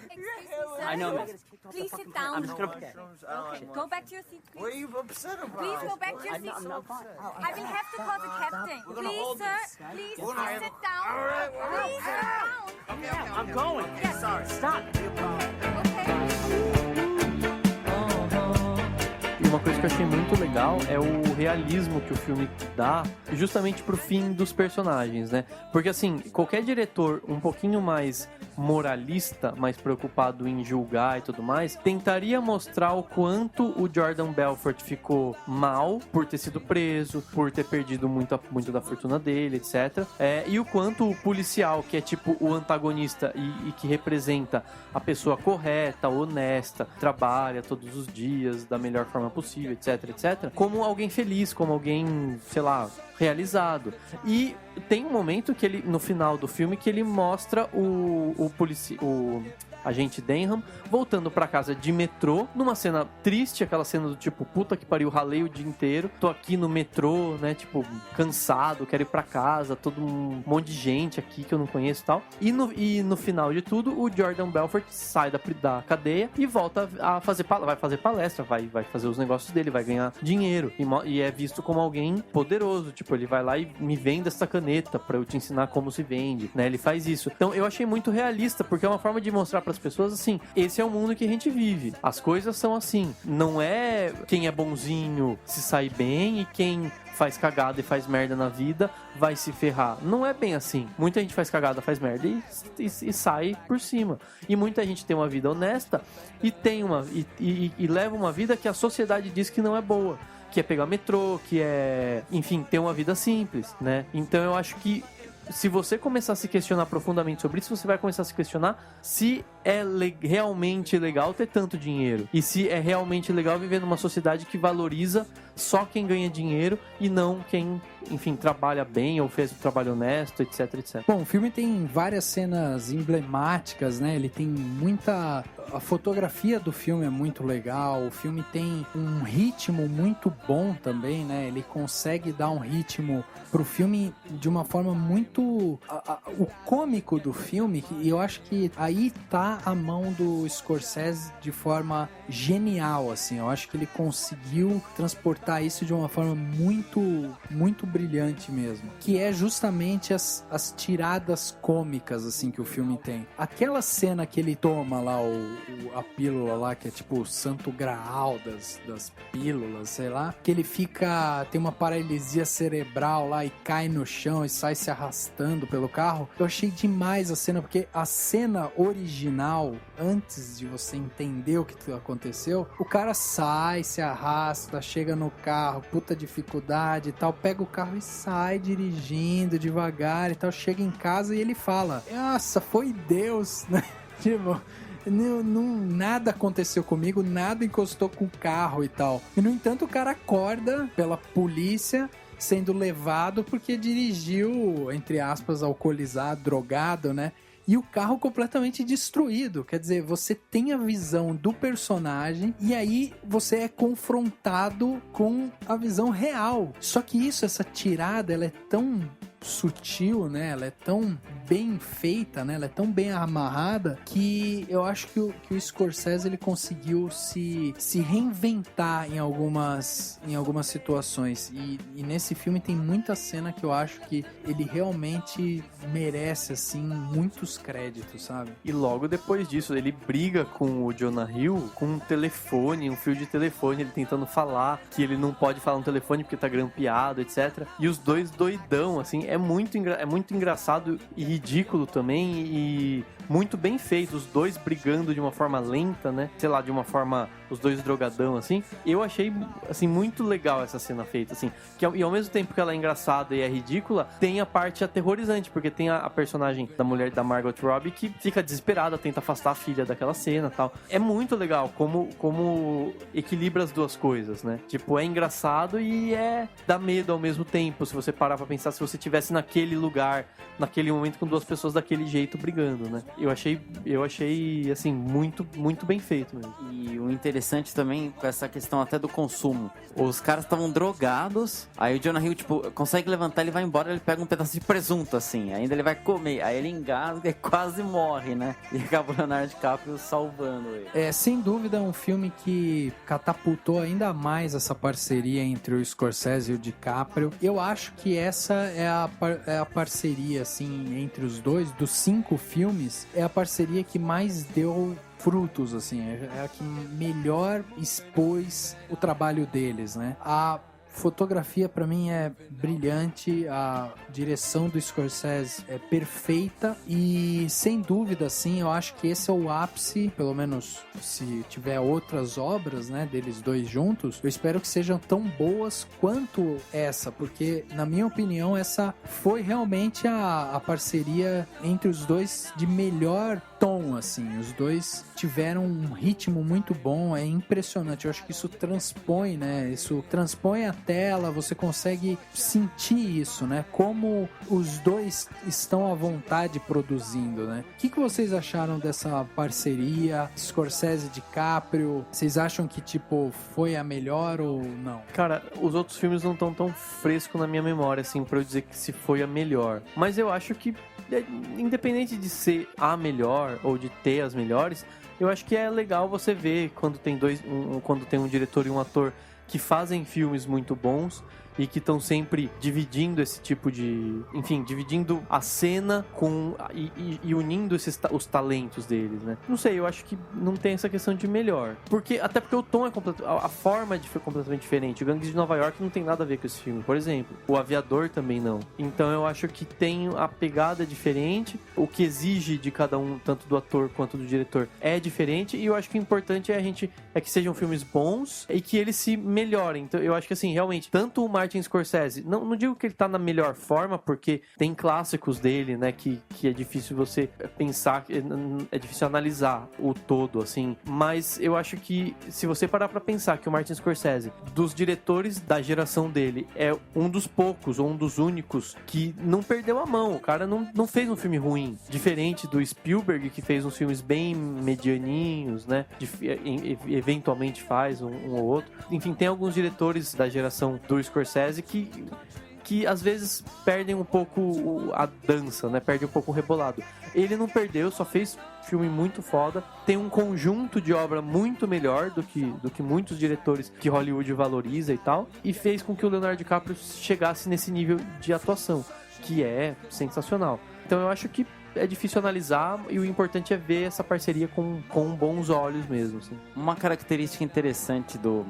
I know, miss. Please sit down. I'm just gonna... Okay. Go back to your seat, please. What are you upset about? Please go back to your seat. I will have to call the captain. Please, sir. Please sit down. Please sit down. Okay, I'm going. Yes. Sorry. Stop. E uma coisa que eu achei muito legal é o realismo que o filme dá justamente pro fim dos personagens, né? Porque assim, qualquer diretor um pouquinho mais moralista, mais preocupado em julgar e tudo mais, tentaria mostrar o quanto o Jordan Belfort ficou mal por ter sido preso, por ter perdido muito da fortuna dele, etc. E o quanto o policial, que é tipo o antagonista e que representa a pessoa correta, honesta, trabalha todos os dias da melhor forma possível, etc, como alguém feliz, como alguém, sei lá, realizado. E tem um momento que ele, no final do filme, que ele mostra o agente Denham voltando pra casa de metrô, numa cena triste, aquela cena do tipo, puta que pariu, ralei o dia inteiro, tô aqui no metrô, né, tipo, cansado, quero ir pra casa, todo um monte de gente aqui que eu não conheço e tal. E no final de tudo, o Jordan Belfort sai da cadeia e volta a vai fazer palestra, vai fazer os negócios dele, vai ganhar dinheiro, e é visto como alguém poderoso, tipo, ele vai lá e me vende essa caneta pra eu te ensinar como se vende, né, ele faz isso. Então eu achei muito realista, porque é uma forma de mostrar pras pessoas assim, esse é o mundo que a gente vive, as coisas são assim, não é quem é bonzinho se sai bem e quem faz cagada e faz merda na vida vai se ferrar. Não é bem assim. Muita gente faz cagada, faz merda e sai por cima. E muita gente tem uma vida honesta e leva uma vida que a sociedade diz que não é boa, que é pegar metrô, que é, enfim, ter uma vida simples, né? Então eu acho que se você começar a se questionar profundamente sobre isso, você vai começar a se questionar se é realmente legal ter tanto dinheiro. E se é realmente legal viver numa sociedade que valoriza só quem ganha dinheiro e não quem, enfim, trabalha bem ou fez um trabalho honesto, etc, etc. Bom, o filme tem várias cenas emblemáticas, né? Ele tem muita... A fotografia do filme é muito legal, o filme tem um ritmo muito bom também, né? Ele consegue dar um ritmo pro filme de uma forma muito... O cômico do filme, e eu acho que aí tá a mão do Scorsese de forma genial, assim. Eu acho que ele conseguiu transportar isso de uma forma muito, muito brilhante mesmo. Que é justamente as tiradas cômicas, assim, que o filme tem. Aquela cena que ele toma lá, a pílula lá, que é tipo o santo graal das pílulas, sei lá, que ele tem uma paralisia cerebral lá e cai no chão e sai se arrastando pelo carro. Eu achei demais a cena, porque a cena original, antes de você entender o que está acontecendo, aconteceu, o cara sai, se arrasta, chega no carro, puta dificuldade e tal, pega o carro e sai dirigindo devagar e tal, chega em casa e ele fala, nossa, foi Deus, né? Tipo... nada aconteceu comigo, nada encostou com o carro e tal. E, no entanto, o cara acorda pela polícia sendo levado porque dirigiu, entre aspas, alcoolizado, drogado, né? E o carro completamente destruído. Quer dizer, você tem a visão do personagem e aí você é confrontado com a visão real. Só que isso, essa tirada, ela é tão sutil, né? Ela é tão bem feita, né? Ela é tão bem amarrada que eu acho que o Scorsese ele conseguiu se reinventar em algumas situações e nesse filme tem muita cena que eu acho que ele realmente merece, assim, muitos créditos, sabe? E logo depois disso, ele briga com o Jonah Hill com um telefone, um fio de telefone, ele tentando falar que ele não pode falar no telefone porque tá grampeado, etc. E os dois doidão, assim, é muito engraçado e ridículo também e muito bem feito, os dois brigando de uma forma lenta, né? Sei lá, de uma forma, os dois drogadão, assim. Eu achei, assim, muito legal essa cena feita, assim. E ao mesmo tempo que ela é engraçada e é ridícula, tem a parte aterrorizante, porque tem a personagem da mulher da Margot Robbie que fica desesperada, tenta afastar a filha daquela cena e tal. É muito legal como equilibra as duas coisas, né? Tipo, é engraçado e dá medo ao mesmo tempo, se você parar pra pensar, se você estivesse naquele lugar, naquele momento com duas pessoas daquele jeito brigando, né? Eu achei assim, muito, muito bem feito mesmo. E o interessante também com essa questão até do consumo. Os caras estavam drogados, aí o Jonah Hill, tipo, consegue levantar, ele vai embora, ele pega um pedaço de presunto, assim, ainda ele vai comer, aí ele engasga e quase morre, né? E acaba o Leonardo DiCaprio salvando ele. Sem dúvida é um filme que catapultou ainda mais essa parceria entre o Scorsese e o DiCaprio. Eu acho que essa é a parceria, assim, entre os dois, dos 5 filmes, é a parceria que mais deu frutos, assim, é a que melhor expôs o trabalho deles, né? A fotografia pra mim é brilhante, a direção do Scorsese é perfeita e sem dúvida, assim, eu acho que esse é o ápice, pelo menos se tiver outras obras, né, deles dois juntos, eu espero que sejam tão boas quanto essa, porque na minha opinião essa foi realmente a parceria entre os dois de melhor tom, assim, os dois tiveram um ritmo muito bom, é impressionante, eu acho que isso transpõe, né, isso transpõe a tela, você consegue sentir isso, né, como os dois estão à vontade produzindo, né. O que vocês acharam dessa parceria Scorsese e DiCaprio? Vocês acham que, tipo, foi a melhor ou não? Cara, os outros filmes não estão tão frescos na minha memória, assim, pra eu dizer que se foi a melhor, mas eu acho que independente de ser a melhor ou de ter as melhores, eu acho que é legal você ver quando tem quando tem um diretor e um ator que fazem filmes muito bons e que estão sempre dividindo esse tipo de... Enfim, dividindo a cena e unindo os talentos deles, né? Não sei, eu acho que não tem essa questão de melhor. Até porque o tom é a forma é completamente diferente. O Gangues de Nova York não tem nada a ver com esse filme, por exemplo. O Aviador também não. Então eu acho que tem a pegada diferente. O que exige de cada um, tanto do ator quanto do diretor, é diferente. E eu acho que o importante é que sejam filmes bons e que eles se melhorem. Então eu acho que, assim, realmente, tanto o Martin Scorsese, não digo que ele tá na melhor forma, porque tem clássicos dele, né, que é difícil você pensar, é difícil analisar o todo, assim, mas eu acho que se você parar pra pensar que o Martin Scorsese, dos diretores da geração dele, é um dos poucos, ou um dos únicos, que não perdeu a mão, o cara não fez um filme ruim, diferente do Spielberg, que fez uns filmes bem medianinhos, né, eventualmente faz um ou outro, enfim, tem alguns diretores da geração do Scorsese que às vezes perdem um pouco a dança, né? Perdem um pouco o rebolado. Ele não perdeu, só fez filme muito foda. Tem um conjunto de obra muito melhor do que muitos diretores que Hollywood valoriza e tal. E fez com que o Leonardo DiCaprio chegasse nesse nível de atuação, que é sensacional. Então eu acho que é difícil analisar e o importante é ver essa parceria com bons olhos mesmo, assim. Uma característica interessante do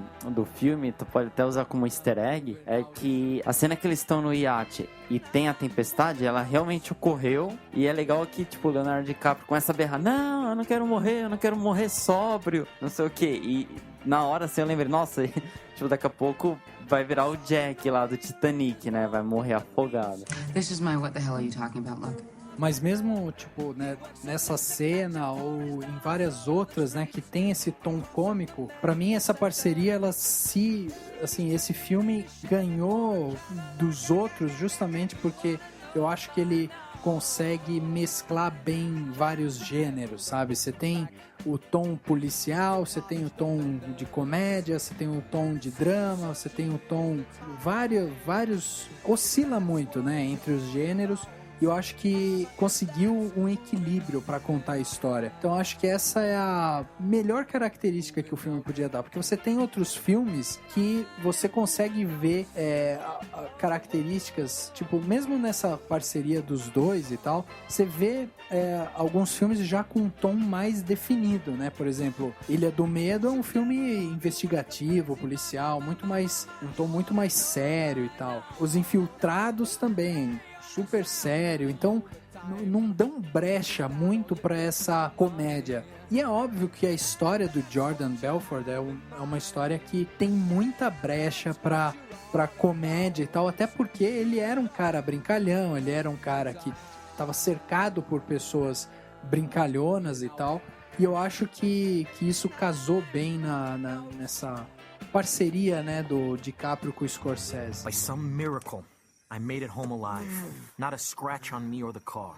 filme, tu pode até usar como easter egg, é que a cena que eles estão no iate e tem a tempestade, ela realmente ocorreu, e é legal que, tipo, o Leonardo DiCaprio começa a berrar, não, eu não quero morrer sóbrio, não sei o que, e na hora assim eu lembrei, nossa, tipo, daqui a pouco vai virar o Jack lá do Titanic, né, vai morrer afogado. This is my what the hell are you talking about look. Mas mesmo, tipo, né, nessa cena ou em várias outras, né, que tem esse tom cômico, pra mim essa parceria, esse filme ganhou dos outros justamente porque eu acho que ele consegue mesclar bem vários gêneros, sabe? Você tem o tom policial, você tem o tom de comédia, você tem o tom de drama, você tem o tom... Vários... Oscila muito, né, entre os gêneros. E eu acho que conseguiu um equilíbrio para contar a história. Então eu acho que essa é a melhor característica que o filme podia dar. Porque você tem outros filmes que você consegue ver características, tipo, mesmo nessa parceria dos dois e tal, você vê alguns filmes já com um tom mais definido, né? Por exemplo, Ilha do Medo é um filme investigativo, policial, um tom muito mais sério e tal. Os Infiltrados também, super sério, então não dão brecha muito pra essa comédia. E é óbvio que a história do Jordan Belfort é uma história que tem muita brecha pra comédia e tal, até porque ele era um cara brincalhão, ele era um cara que estava cercado por pessoas brincalhonas e tal, e eu acho que isso casou bem nessa parceria, né, do DiCaprio com o Scorsese. By some miracle, I made it home alive. Not a scratch on me or the car.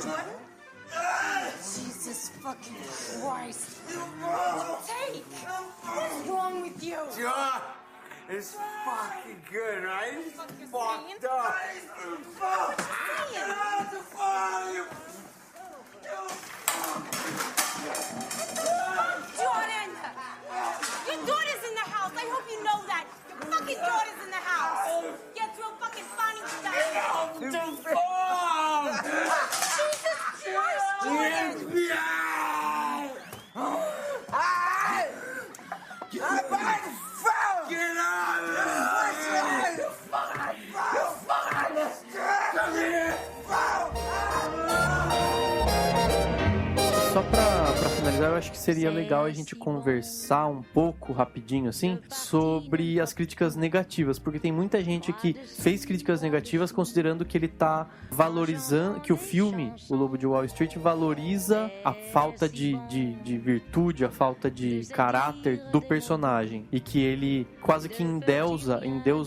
Jordan? Jesus fucking Christ. Take! What's wrong with you? John, it's fucking good, right? It's fucked up. Jordan! Your daughter's in the house. I hope you know that. Your fucking daughter's in the house. Get real fucking funny stuff. Jesus Christ, Jordan! Get out of there! You Come here! Só pra finalizar, eu acho que seria legal a gente conversar um pouco, rapidinho assim, sobre as críticas negativas, porque tem muita gente que fez críticas negativas considerando que ele tá valorizando, que o filme, O Lobo de Wall Street, valoriza a falta de virtude, a falta de caráter do personagem, e que ele quase que endeusa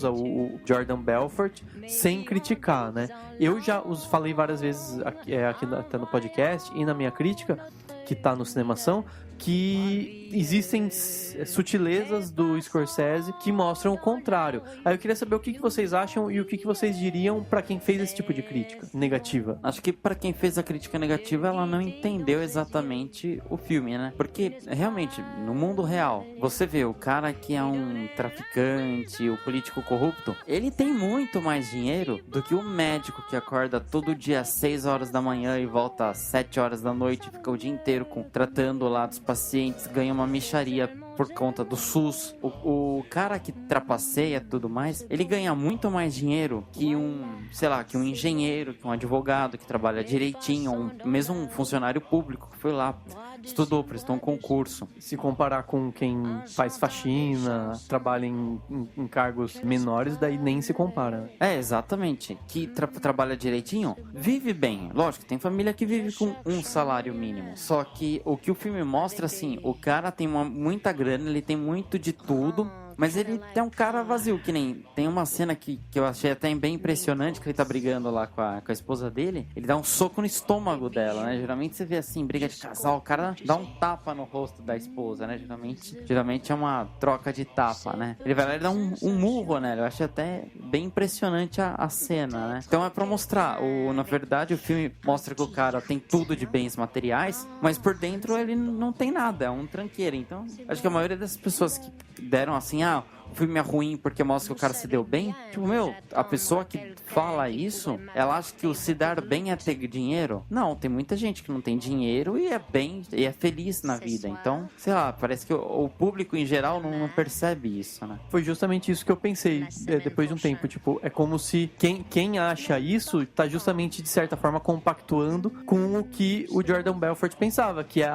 o Jordan Belfort sem criticar, né? Eu já falei várias vezes aqui até no podcast e na minha crítica, que tá no Cinemação, que existem sutilezas do Scorsese que mostram o contrário. Aí eu queria saber o que vocês acham e o que vocês diriam pra quem fez esse tipo de crítica negativa. Acho que pra quem fez a crítica negativa, ela não entendeu exatamente o filme, né? Porque, realmente, no mundo real, você vê o cara que é um traficante, o político corrupto, ele tem muito mais dinheiro do que o médico que acorda todo dia às 6 horas da manhã e volta às 7 horas da noite e fica o dia inteiro tratando lá dos pacientes, ganha uma mixaria por conta do SUS. O cara que trapaceia e tudo mais, ele ganha muito mais dinheiro que que um engenheiro, que um advogado que trabalha direitinho, ou mesmo um funcionário público que foi lá, estudou, prestou um concurso. Se comparar com quem faz faxina, trabalha em cargos menores, daí nem se compara. É, exatamente. Que trabalha direitinho, vive bem. Lógico, tem família que vive com um salário mínimo. Só que o filme mostra, assim, o cara tem muita grana, ele tem muito de tudo, Mas ele é um cara vazio, que nem... Tem uma cena que eu achei até bem impressionante, que ele tá brigando lá com a esposa dele. Ele dá um soco no estômago dela, né? Geralmente você vê assim, briga de casal, o cara dá um tapa no rosto da esposa, né? Geralmente é uma troca de tapa, né? Ele vai lá e dá um murro, né? Eu achei até bem impressionante a cena, né? Então é pra mostrar, na verdade o filme mostra que o cara tem tudo de bens materiais, mas por dentro ele não tem nada, é um tranqueiro. Então, acho que a maioria das pessoas que deram assim, o filme é ruim porque mostra que o cara se deu bem. Tipo, a pessoa que fala isso, ela acha que o se dar bem é ter dinheiro? Não, tem muita gente que não tem dinheiro e é feliz na vida. Então, sei lá, parece que o público em geral não percebe isso, né? Foi justamente isso que eu pensei depois de um tempo. Tipo, é como se quem acha isso tá justamente, de certa forma, compactuando com o que o Jordan Belfort pensava, que é,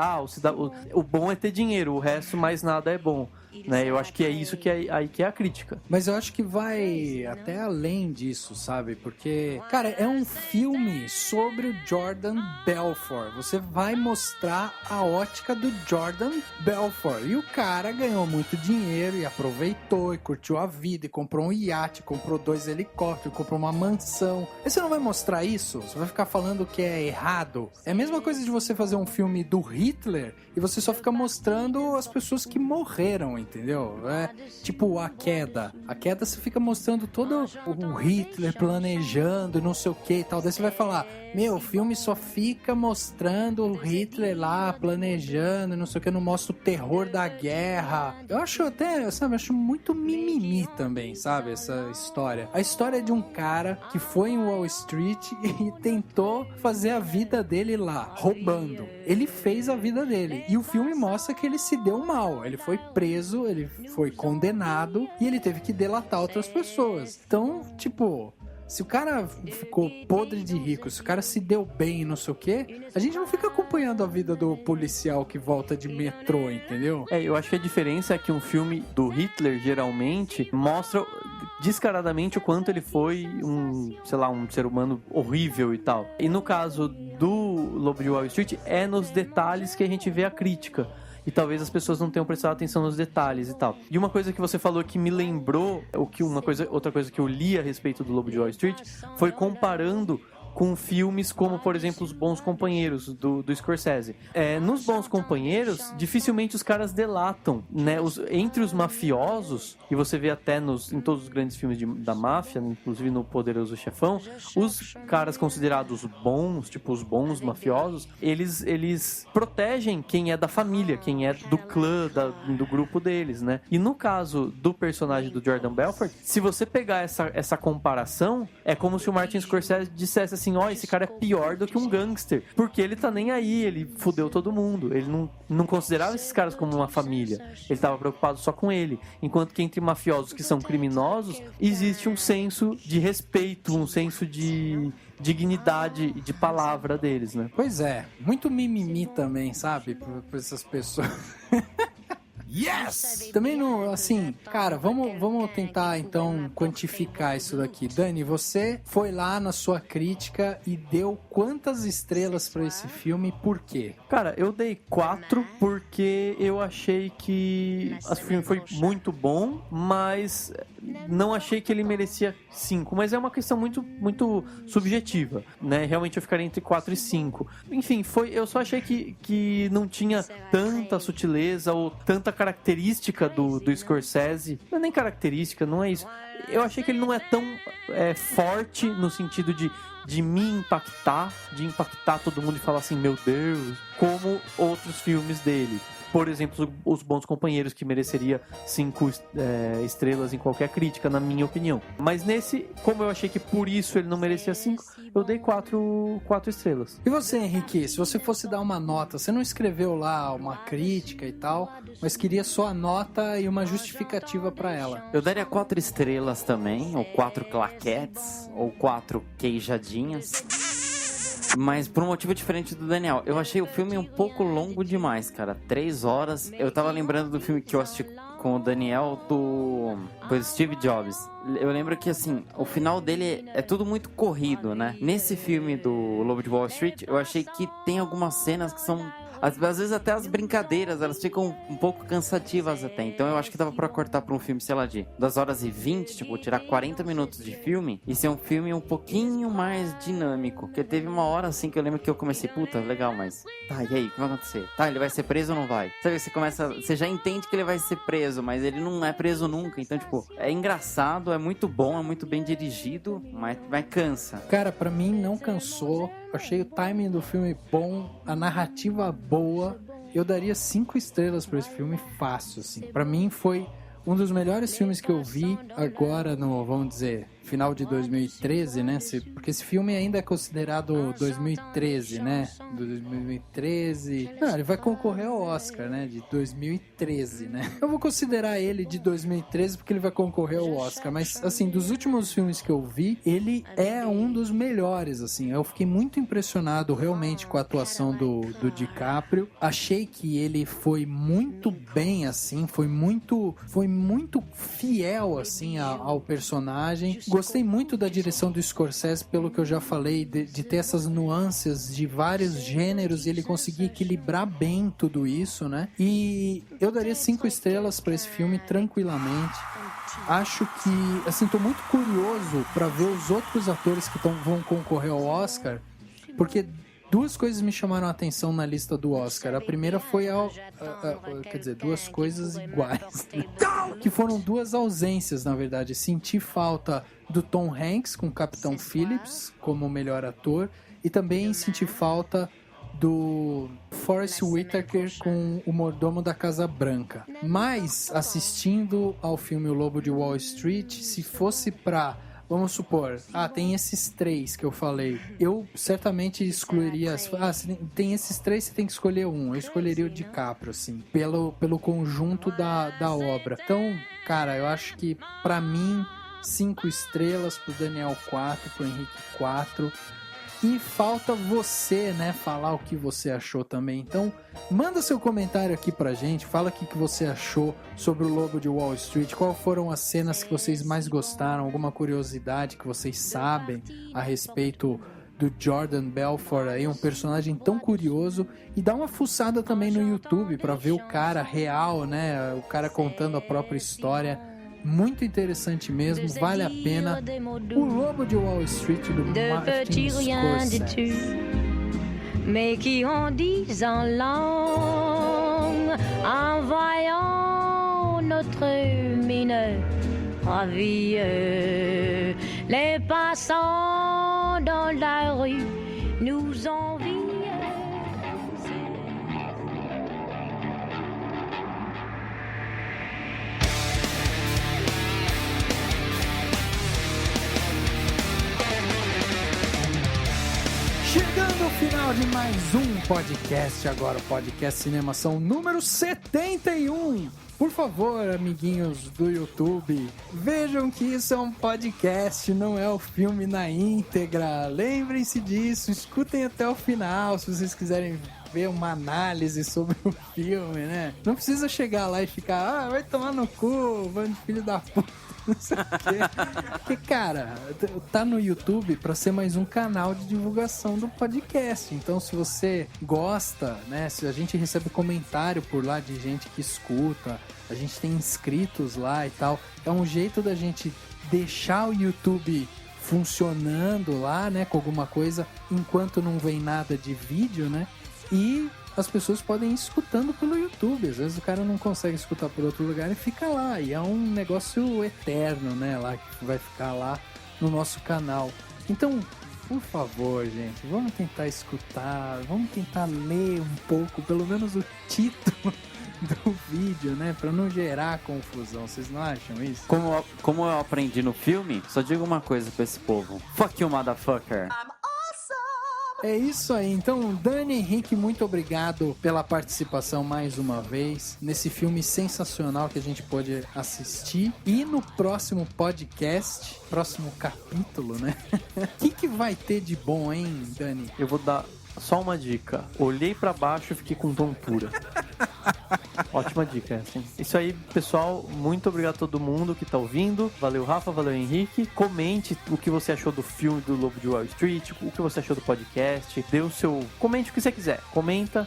o bom é ter dinheiro, o resto mais nada é bom. Né? Eu acho que é isso que é a crítica. Mas eu acho que vai até além disso, sabe? Porque, cara, é um filme sobre o Jordan Belfort. Você vai mostrar a ótica do Jordan Belfort. E o cara ganhou muito dinheiro e aproveitou e curtiu a vida e comprou um iate, comprou 2 helicópteros, comprou uma mansão. Aí você não vai mostrar isso? Você vai ficar falando que é errado? É a mesma coisa de você fazer um filme do Hitler e você só fica mostrando as pessoas que morreram, entendeu? É tipo A Queda. A Queda você fica mostrando todo o Hitler planejando, não sei o que e tal. Daí você vai falar, o filme só fica mostrando o Hitler lá planejando, não sei o que, não mostra o terror da guerra. Eu acho até, sabe, acho muito mimimi também, sabe, essa história. A história é de um cara que foi em Wall Street e tentou fazer a vida dele lá, roubando. Ele fez a vida dele. E o filme mostra que ele se deu mal. Ele foi preso, ele foi condenado e ele teve que delatar outras pessoas. Então, tipo, se o cara ficou podre de rico, se o cara se deu bem, não sei o quê, a gente não fica acompanhando a vida do policial que volta de metrô, entendeu? Eu acho que a diferença é que um filme do Hitler, geralmente, mostra descaradamente o quanto ele foi um ser humano horrível e tal. E no caso do Lobo de Wall Street, é nos detalhes que a gente vê a crítica. E talvez as pessoas não tenham prestado atenção nos detalhes e tal. E uma coisa que você falou que me lembrou, outra coisa que eu li a respeito do Lobo de Wall Street, foi comparando com filmes como, por exemplo, Os Bons Companheiros, do Scorsese. Nos Bons Companheiros, dificilmente os caras delatam, né? Entre os mafiosos, e você vê até em todos os grandes filmes da máfia, inclusive no Poderoso Chefão, os caras considerados bons, tipo os bons mafiosos, eles protegem quem é da família, quem é do clã, do grupo deles, né? E no caso do personagem do Jordan Belfort, se você pegar essa comparação, é como se o Martin Scorsese dissesse assim, esse cara é pior do que um gangster, porque ele tá nem aí, ele fudeu todo mundo, ele não considerava esses caras como uma família, ele tava preocupado só com ele, enquanto que entre mafiosos que são criminosos, existe um senso de respeito, um senso de dignidade e de palavra deles, né? Pois é, muito mimimi também, sabe, por essas pessoas. Yes! Também não, assim, cara, vamos tentar então quantificar isso daqui. Dani, você foi lá na sua crítica e deu quantas estrelas pra esse filme e por quê? Cara, eu dei 4 porque eu achei que o filme foi muito bom, mas não achei que ele merecia 5, mas é uma questão muito, muito subjetiva, né? Realmente eu ficaria entre 4 e 5. Enfim, eu só achei que não tinha tanta sutileza ou tanta característica do Scorsese. Não é nem característica, não é isso. Eu achei que ele não é tão forte no sentido de me impactar, de impactar todo mundo e falar assim, meu Deus, como outros filmes dele. Por exemplo, Os Bons Companheiros, que mereceria 5 estrelas em qualquer crítica, na minha opinião. Mas nesse, como eu achei que por isso ele não merecia 5, eu dei 4 estrelas. E você, Henrique, se você fosse dar uma nota, você não escreveu lá uma crítica e tal, mas queria só a nota e uma justificativa pra ela. Eu daria 4 estrelas também, ou 4 claquetes, ou 4 queijadinhas. Mas por um motivo diferente do Daniel. Eu achei o filme um pouco longo demais, cara. 3 horas. Eu tava lembrando do filme que eu assisti com o Daniel, depois do Steve Jobs. Eu lembro que, assim, o final dele é tudo muito corrido, né? Nesse filme do Lobo de Wall Street, eu achei que tem algumas cenas que são... Às vezes até as brincadeiras, elas ficam um pouco cansativas até. Então eu acho que dava pra cortar pra um filme, sei lá, de 2h20, tipo, tirar 40 minutos de filme e ser um filme um pouquinho mais dinâmico. Porque teve uma hora, assim, que eu lembro que eu comecei, puta, legal, mas... Tá, e aí, o que vai acontecer? Tá, ele vai ser preso ou não vai? Sabe, você já entende que ele vai ser preso, mas ele não é preso nunca. Então, tipo, é engraçado, é muito bom, é muito bem dirigido, mas cansa. Cara, pra mim não cansou. Achei o timing do filme bom, a narrativa boa. Eu daria 5 estrelas pra esse filme fácil, assim. Pra mim foi um dos melhores filmes que eu vi agora no, vamos dizer, final de 2013, né? Porque esse filme ainda é considerado 2013, né? Do 2013... Não, ele vai concorrer ao Oscar, né? De 2013, né? Eu vou considerar ele de 2013 porque ele vai concorrer ao Oscar. Mas, assim, dos últimos filmes que eu vi, ele é um dos melhores, assim. Eu fiquei muito impressionado realmente com a atuação do DiCaprio. Achei que ele foi muito bem, assim. Foi muito fiel, assim, ao personagem. Gostei muito da direção do Scorsese, pelo que eu já falei, de ter essas nuances de vários gêneros e ele conseguir equilibrar bem tudo isso, né? E eu daria 5 estrelas pra esse filme tranquilamente. Acho que, assim, tô muito curioso pra ver os outros atores que vão concorrer ao Oscar, porque duas coisas me chamaram a atenção na lista do Oscar. A primeira foi quer dizer, duas coisas iguais, né? Que foram duas ausências, na verdade. Senti falta do Tom Hanks com o Capitão Phillips como melhor ator e também senti falta do Forest Whitaker com o mordomo da Casa Branca. Mas, assistindo ao filme O Lobo de Wall Street, se fosse pra... Vamos supor, tem esses 3 que eu falei. Eu certamente excluiria... tem esses 3, você tem que escolher um. Eu escolheria o DiCaprio, assim, pelo conjunto da obra. Então, cara, eu acho que, pra mim, 5 estrelas, pro Daniel 4, pro Henrique 4... E falta você, né, falar o que você achou também. Então, manda seu comentário aqui pra gente. Fala o que você achou sobre o Lobo de Wall Street. Quais foram as cenas que vocês mais gostaram? Alguma curiosidade que vocês sabem a respeito do Jordan Belfort aí, um personagem tão curioso. E dá uma fuçada também no YouTube pra ver o cara real, né? O cara contando a própria história. Muito interessante mesmo, vale a pena. O Lobo de Wall Street do Martin Scorsese. Mais qui en disant langue, en voyant notre mine ravie, les passants dans la rue nous envient. Chegando ao final de mais um podcast, agora o podcast Cinemação número 71. Por favor, amiguinhos do YouTube, vejam que isso é um podcast, não é o filme na íntegra. Lembrem-se disso, escutem até o final se vocês quiserem ver uma análise sobre o filme, né? Não precisa chegar lá e ficar, vai tomar no cu, bando de filho da puta. Não sei o quê. Porque, cara, tá no YouTube pra ser mais um canal de divulgação do podcast. Então, se você gosta, né? Se a gente recebe comentário por lá de gente que escuta, a gente tem inscritos lá e tal. É um jeito da gente deixar o YouTube funcionando lá, né? Com alguma coisa, enquanto não vem nada de vídeo, né? E as pessoas podem ir escutando pelo YouTube. Às vezes o cara não consegue escutar por outro lugar e fica lá. E é um negócio eterno, né? Lá que vai ficar lá no nosso canal. Então, por favor, gente, vamos tentar escutar, vamos tentar ler um pouco, pelo menos o título do vídeo, né? Pra não gerar confusão. Vocês não acham isso? Como eu aprendi no filme, só digo uma coisa pra esse povo. Fuck you, motherfucker. É isso aí, então Dani Henrique, muito obrigado pela participação mais uma vez nesse filme sensacional que a gente pôde assistir. E no próximo podcast, próximo capítulo, né? O que vai ter de bom, hein, Dani? Eu vou dar só uma dica. Olhei pra baixo e fiquei com tontura. Ótima dica essa, hein? Isso aí, pessoal. Muito obrigado a todo mundo que tá ouvindo. Valeu, Rafa. Valeu, Henrique. Comente o que você achou do filme do Lobo de Wall Street, o que você achou do podcast. Dê o seu... Comente o que você quiser. Comenta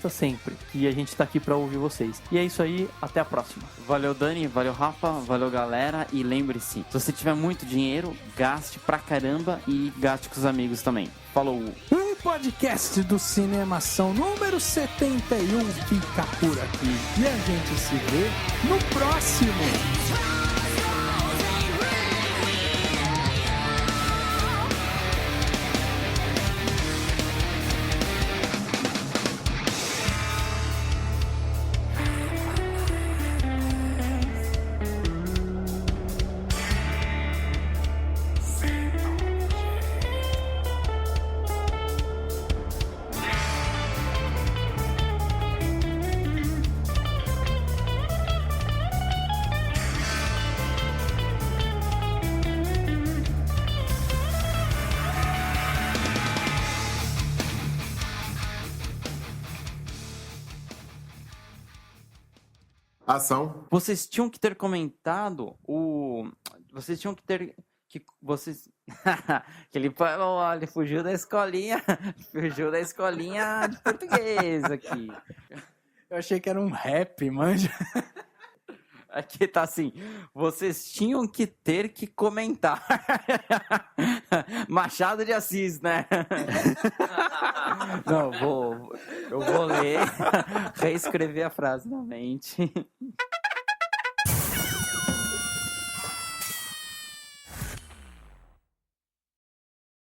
sempre. Que a gente tá aqui pra ouvir vocês. E é isso aí. Até a próxima. Valeu, Dani. Valeu, Rafa. Valeu, galera. E lembre-se, se você tiver muito dinheiro, gaste pra caramba e gaste com os amigos também. Falou! O podcast do Cinemação número 71 fica por aqui. E a gente se vê no próximo! Ação. Vocês tinham que ter comentado o... Vocês tinham que ter... Que vocês... ele fugiu da escolinha. Fugiu da escolinha de português aqui. Eu achei que era um rap, manja. Aqui tá assim, vocês tinham que ter que comentar. Machado de Assis, né? Não, eu vou ler, reescrever a frase na mente.